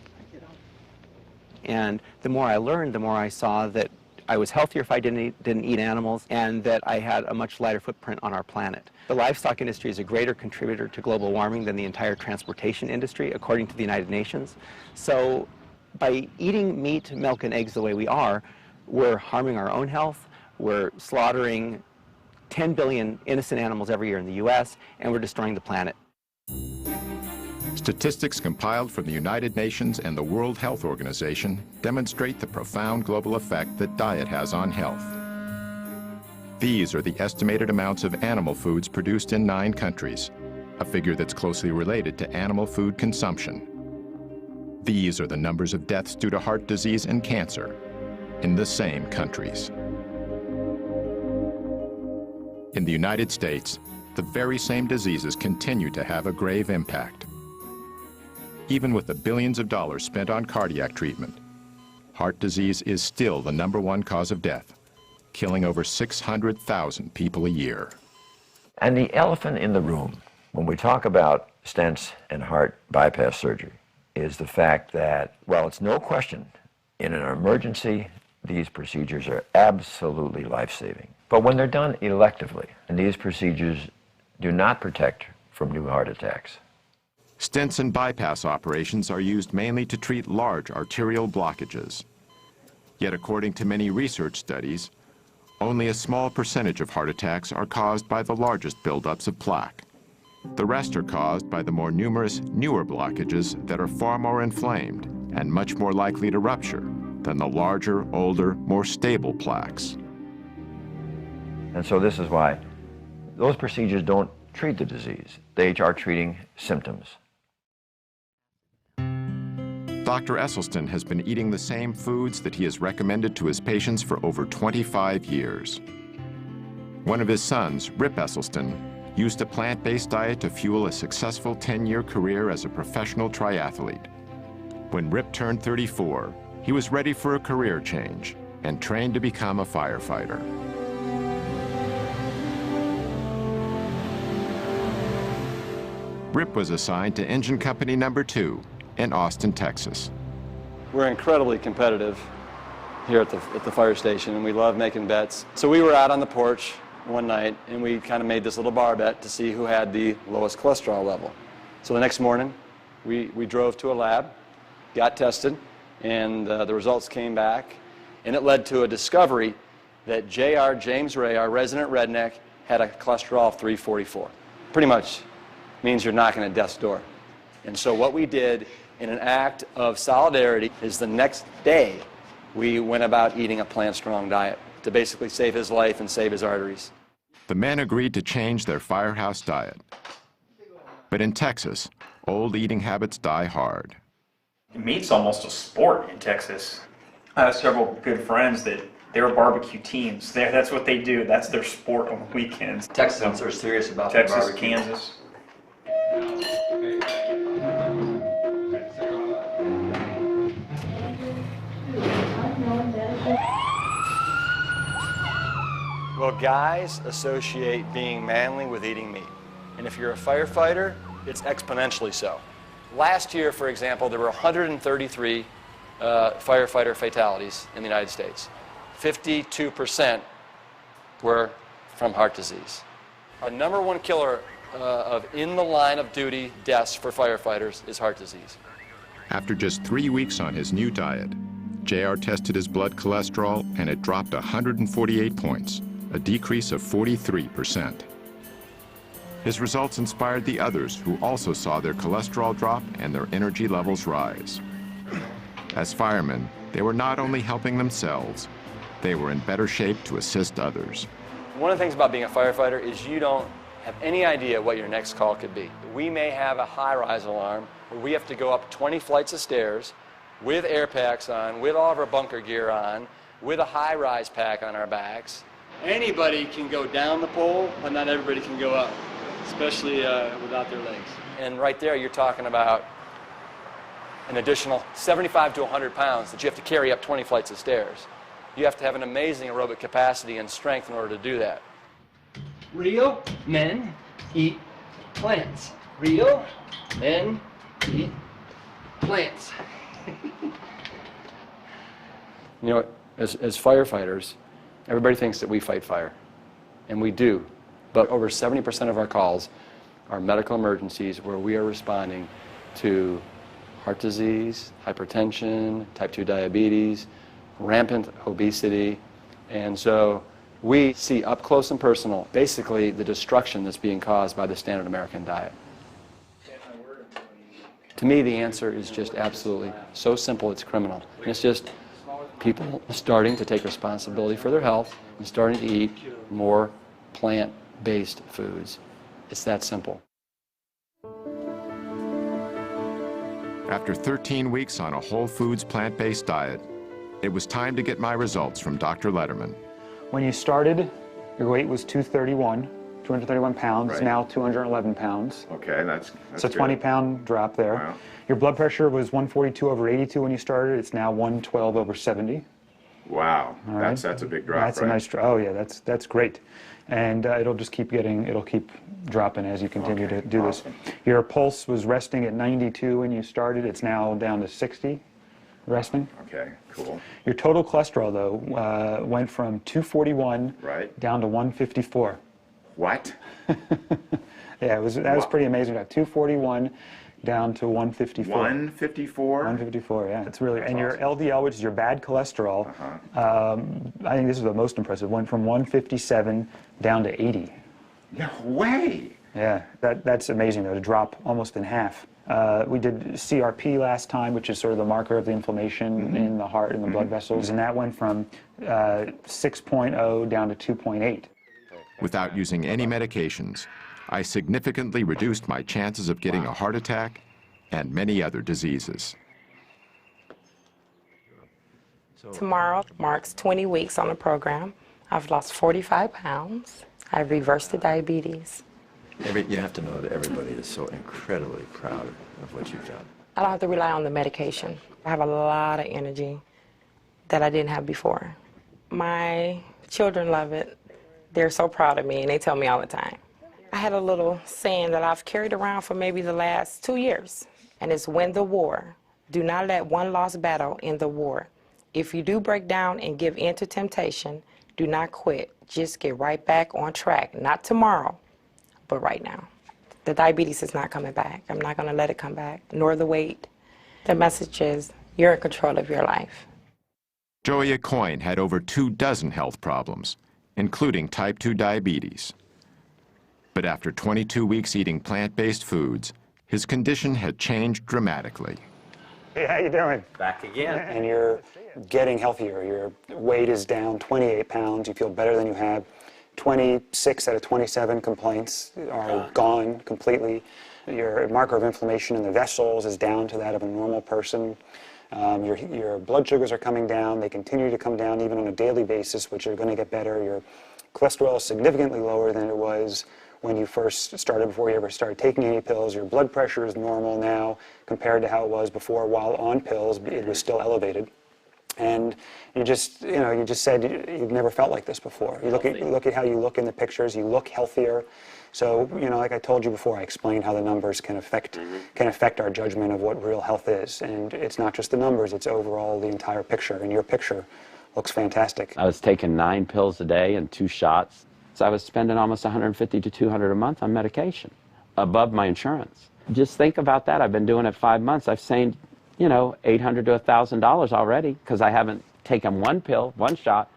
And the more I learned, the more I saw that I was healthier if I didn't eat animals, and that I had a much lighter footprint on our planet. The livestock industry is a greater contributor to global warming than the entire transportation industry, according to the United Nations. So by eating meat, milk, and eggs the way we are, we're harming our own health, we're slaughtering 10 billion innocent animals every year in the US, and we're destroying the planet. Statistics compiled from the United Nations and the World Health Organization demonstrate the profound global effect that diet has on health. These are the estimated amounts of animal foods produced in 9 countries, a figure that's closely related to animal food consumption. These are the numbers of deaths due to heart disease and cancer in the same countries. In the United States, the very same diseases continue to have a grave impact. Even with the billions of dollars spent on cardiac treatment, heart disease is still the #1 cause of death, killing over 600,000 people a year. And the elephant in the room, when we talk about stents and heart bypass surgery, is the fact that, well, it's no question In an emergency, these procedures are absolutely life-saving. But when they're done electively, and these procedures do not protect from new heart attacks. Stents and bypass operations are used mainly to treat large arterial blockages. Yet according to many research studies, only a small percentage of heart attacks are caused by the largest buildups of plaque. The rest are caused by the more numerous, newer blockages that are far more inflamed and much more likely to rupture than the larger, older, more stable plaques. And so this is why those procedures don't treat the disease. They are treating symptoms. Dr. Esselstyn has been eating the same foods that he has recommended to his patients for over 25 years. One of his sons, Rip Esselstyn, used a plant-based diet to fuel a successful 10-year career as a professional triathlete. When Rip turned 34, he was ready for a career change and trained to become a firefighter. Rip was assigned to Engine Company Number 2 in Austin, Texas. We're incredibly competitive here at the fire station, and we love making bets. So we were out on the porch one night, and we kind of made this little bar bet to see who had the lowest cholesterol level. So the next morning, we drove to a lab, got tested, and the results came back, and it led to a discovery that J.R. James Ray, our resident redneck, had a cholesterol of 344. Pretty much means you're knocking at death's door. And so what we did in an act of solidarity is the next day we went about eating a plant-strong diet to basically save his life and save his arteries. The men agreed to change their firehouse diet. But in Texas, old eating habits die hard. Meat's almost a sport in Texas. I have several good friends that they're barbecue teams. That's what they do. That's their sport on the weekends. Texans are serious about their Texas, barbecue. Kansas. Well, guys associate being manly with eating meat. And if you're a firefighter, it's exponentially so. Last year, for example, there were 133 firefighter fatalities in the United States. 52% were from heart disease. The number one killer of in the line of duty deaths for firefighters is heart disease. After just 3 weeks on his new diet, JR tested his blood cholesterol and it dropped 148 points, a decrease of 43%. His results inspired the others who also saw their cholesterol drop and their energy levels rise. As firemen, they were not only helping themselves, they were in better shape to assist others. One of the things about being a firefighter is you don't have any idea what your next call could be. We may have a high-rise alarm where we have to go up 20 flights of stairs with air packs on, with all of our bunker gear on, with a high-rise pack on our backs. Anybody can go down the pole, but not everybody can go up, especially without their legs. And right there, you're talking about an additional 75 to 100 pounds that you have to carry up 20 flights of stairs. You have to have an amazing aerobic capacity and strength in order to do that. Real men eat plants. Real men eat plants. You know, as firefighters, everybody thinks that we fight fire, and we do. But over 70% of our calls are medical emergencies where we are responding to heart disease, hypertension, type 2 diabetes, rampant obesity. And so we see up close and personal basically the destruction that's being caused by the standard American diet. To me, the answer is just absolutely so simple it's criminal. And it's just people starting to take responsibility for their health and starting to eat more plant-based foods. It's that simple. After 13 weeks on a whole foods plant-based diet, it was time to get my results from Dr. Letterman. When you started, your weight was 231 pounds, Right. now 211 pounds. Okay, that's It's a 20-pound drop there. Wow. Your blood pressure was 142/82 when you started. It's now 112/70. Wow, All right. that's a big drop, That's right? a nice drop. Oh yeah, that's great, and it'll just keep dropping as you continue to do this. Your pulse was resting at 92 when you started. It's now down to 60. resting. Okay, cool. Your total cholesterol, though, went from 241 down to 154. What? Yeah, that was pretty amazing. 241 down to 154. 154? 154, yeah. It's really, and your LDL, which is your bad cholesterol, I think this is the most impressive, went from 157 down to 80. No way! Yeah, that's amazing, though, to drop almost in half. We did CRP last time, which is sort of the marker of the inflammation in the heart and the blood vessels, and that went from 6.0 down to 2.8. Without using any medications, I significantly reduced my chances of getting a heart attack and many other diseases. Tomorrow marks 20 weeks on the program. I've lost 45 pounds. I've reversed the diabetes. You have to know that everybody is so incredibly proud of what you've done. I don't have to rely on the medication. I have a lot of energy that I didn't have before. My children love it. They're so proud of me, and they tell me all the time. I had a little saying that I've carried around for maybe the last 2 years, and it's win the war. Do not let one lost battle end the war. If you do break down and give in to temptation, do not quit. Just get right back on track. Not tomorrow, but right now. The diabetes is not coming back. I'm not going to let it come back, nor the weight. The message is you're in control of your life. Joya Coyne had over 24 health problems, including type 2 diabetes. But after 22 weeks eating plant-based foods, his condition had changed dramatically. Hey, how you doing? Back again. And you're getting healthier. Your weight is down 28 pounds. You feel better than you have. 26 out of 27 complaints are gone completely. Your marker of inflammation in the vessels is down to that of a normal person. Your blood sugars are coming down. They continue to come down even on a daily basis, which are going to get better. Your cholesterol is significantly lower than it was when you first started, before you ever started taking any pills. Your blood pressure is normal now compared to how it was before. While on pills, it was still elevated. And you just said you've never felt like this before. You look at how you look in the pictures. You look healthier. So, like I told you before, I explained how the numbers can affect our judgment of what real health is. And it's not just the numbers, it's overall the entire picture. And your picture looks fantastic. I was taking 9 pills a day and 2 shots. So I was spending almost $150 to $200 a month on medication, above my insurance. Just think about that. I've been doing it 5 months. I've saved, $800 to $1,000 already because I haven't taken 1 pill, 1 shot.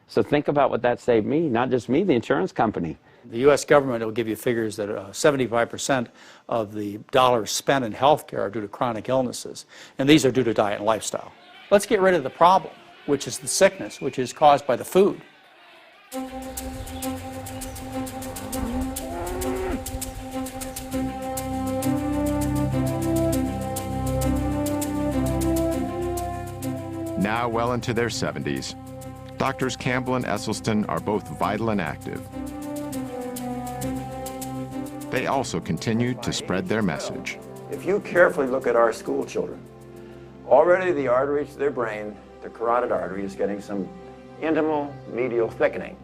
So think about what that saved me, not just me, the insurance company. The U.S. government will give you figures that 75% of the dollars spent in health care are due to chronic illnesses, and these are due to diet and lifestyle. Let's get rid of the problem, which is the sickness, which is caused by the food. Now well into their 70s, Doctors Campbell and Esselstyn are both vital and active. They also continue to spread their message. If you carefully look at our school children, already the arteries to their brain, the carotid artery, is getting some intimal medial thickening.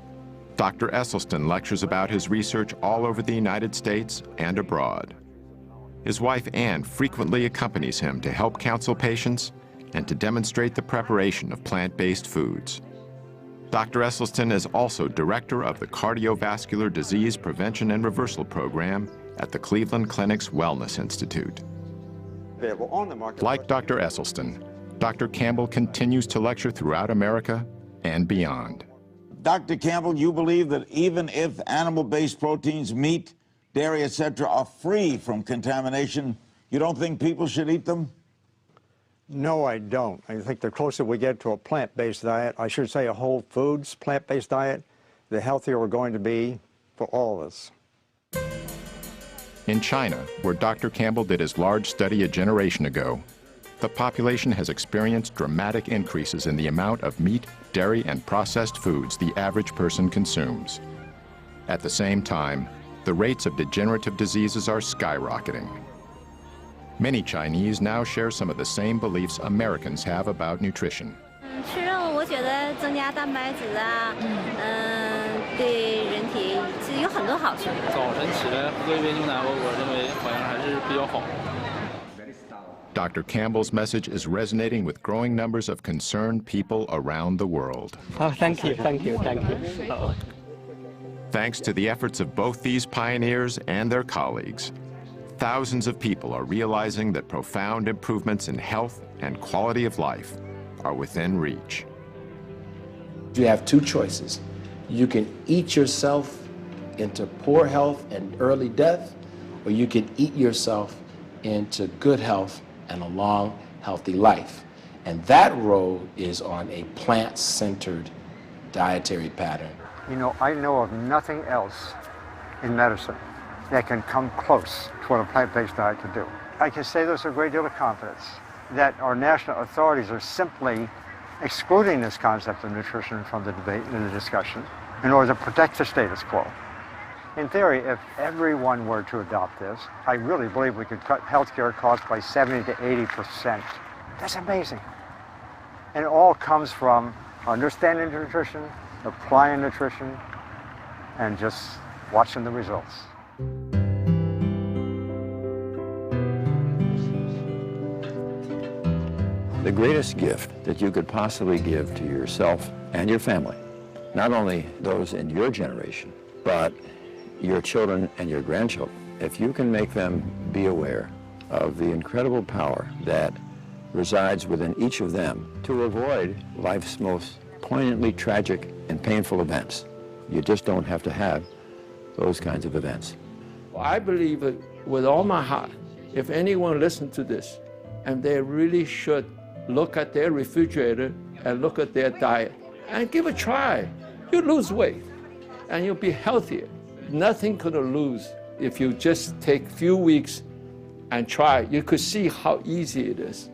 Dr. Esselstyn lectures about his research all over the United States and abroad. His wife Ann frequently accompanies him to help counsel patients and to demonstrate the preparation of plant-based foods. Dr. Esselstyn is also director of the Cardiovascular Disease Prevention and Reversal Program at the Cleveland Clinic's Wellness Institute. Like Dr. Esselstyn, Dr. Campbell continues to lecture throughout America and beyond. Dr. Campbell, you believe that even if animal-based proteins, meat, dairy, etc., are free from contamination, you don't think people should eat them? No, I don't. I think the closer we get to a plant-based diet, I should say a whole foods plant-based diet, the healthier we're going to be for all of us. In China, where Dr. Campbell did his large study a generation ago, the population has experienced dramatic increases in the amount of meat, dairy, and processed foods the average person consumes. At the same time, the rates of degenerative diseases are skyrocketing. Many Chinese now share some of the same beliefs Americans have about nutrition. 吃肉，我觉得增加蛋白质啊，对人体其实有很多好处。早晨起来喝一杯牛奶，我认为好像还是比较好。Dr. Campbell's message is resonating with growing numbers of concerned people around the world. Oh, thank you, thank you, thank you. Uh-oh. Thanks to the efforts of both these pioneers and their colleagues, thousands of people are realizing that profound improvements in health and quality of life are within reach. You have two choices. You can eat yourself into poor health and early death, or you can eat yourself into good health and a long, healthy life. And that road is on a plant-centered dietary pattern. You know, I know of nothing else in medicine that can come close to what a plant-based diet can do. I can say this with a great deal of confidence, that our national authorities are simply excluding this concept of nutrition from the debate and the discussion in order to protect the status quo. In theory, if everyone were to adopt this, I really believe we could cut healthcare costs by 70 to 80%. That's amazing. And it all comes from understanding nutrition, applying nutrition, and just watching the results. The greatest gift that you could possibly give to yourself and your family, not only those in your generation, but your children and your grandchildren, if you can make them be aware of the incredible power that resides within each of them to avoid life's most poignantly tragic and painful events. You just don't have to have those kinds of events. I believe it with all my heart. If anyone listens to this, and they really should look at their refrigerator and look at their diet and give it a try. You lose weight and you'll be healthier. Nothing could lose if you just take a few weeks and try. You could see how easy it is.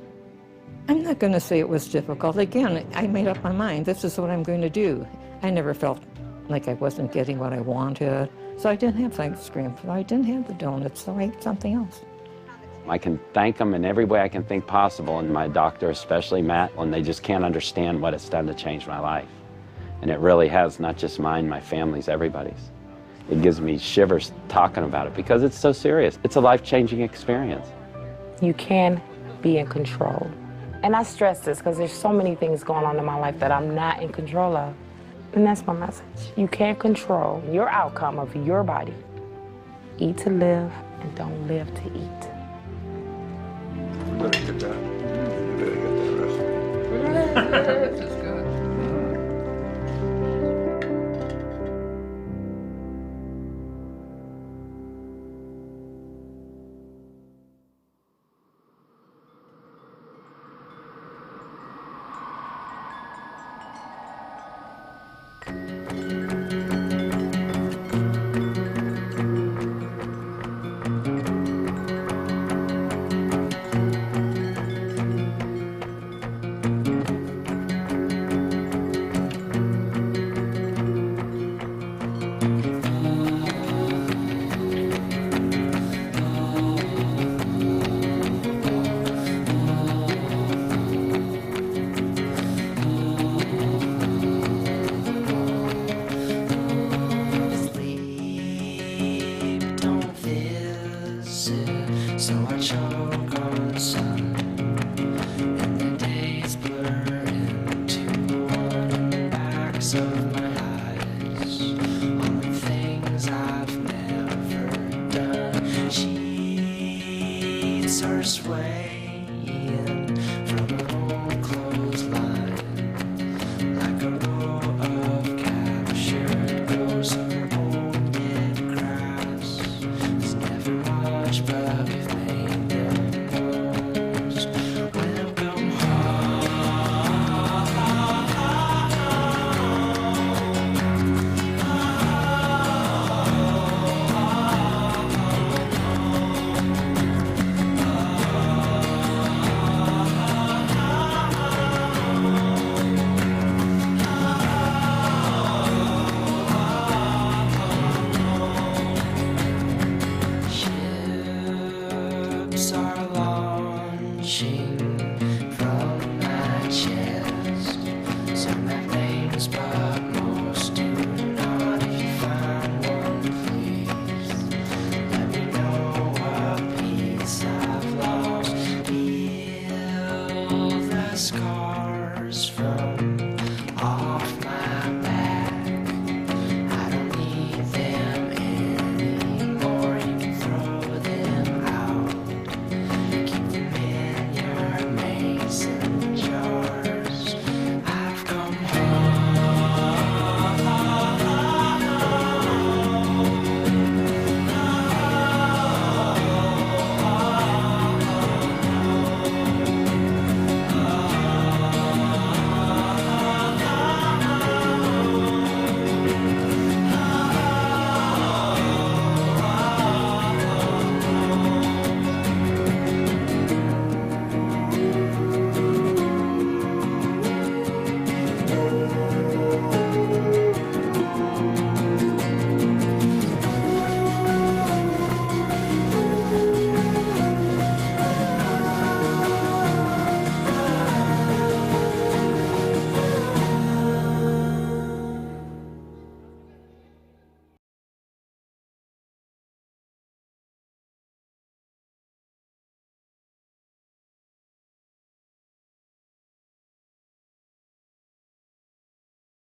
I'm not going to say it was difficult. Again, I made up my mind. This is what I'm going to do. I never felt like I wasn't getting what I wanted. So I didn't have ice cream. So I didn't have the donuts. So I ate something else. I can thank them in every way I can think possible, and my doctor, especially Matt, when they just can't understand what it's done to change my life. And it really has, not just mine, my family's, everybody's. It gives me shivers talking about it because it's so serious. It's a life-changing experience. You can be in control. And I stress this because there's so many things going on in my life that I'm not in control of. And that's my message. You can't control your outcome of your body. Eat to live and don't live to eat. You better get that. You better get that rest. This is good. So I choke on sun, and the days blur into one backs of my eyes. On the things I've never done, sheets are swaying.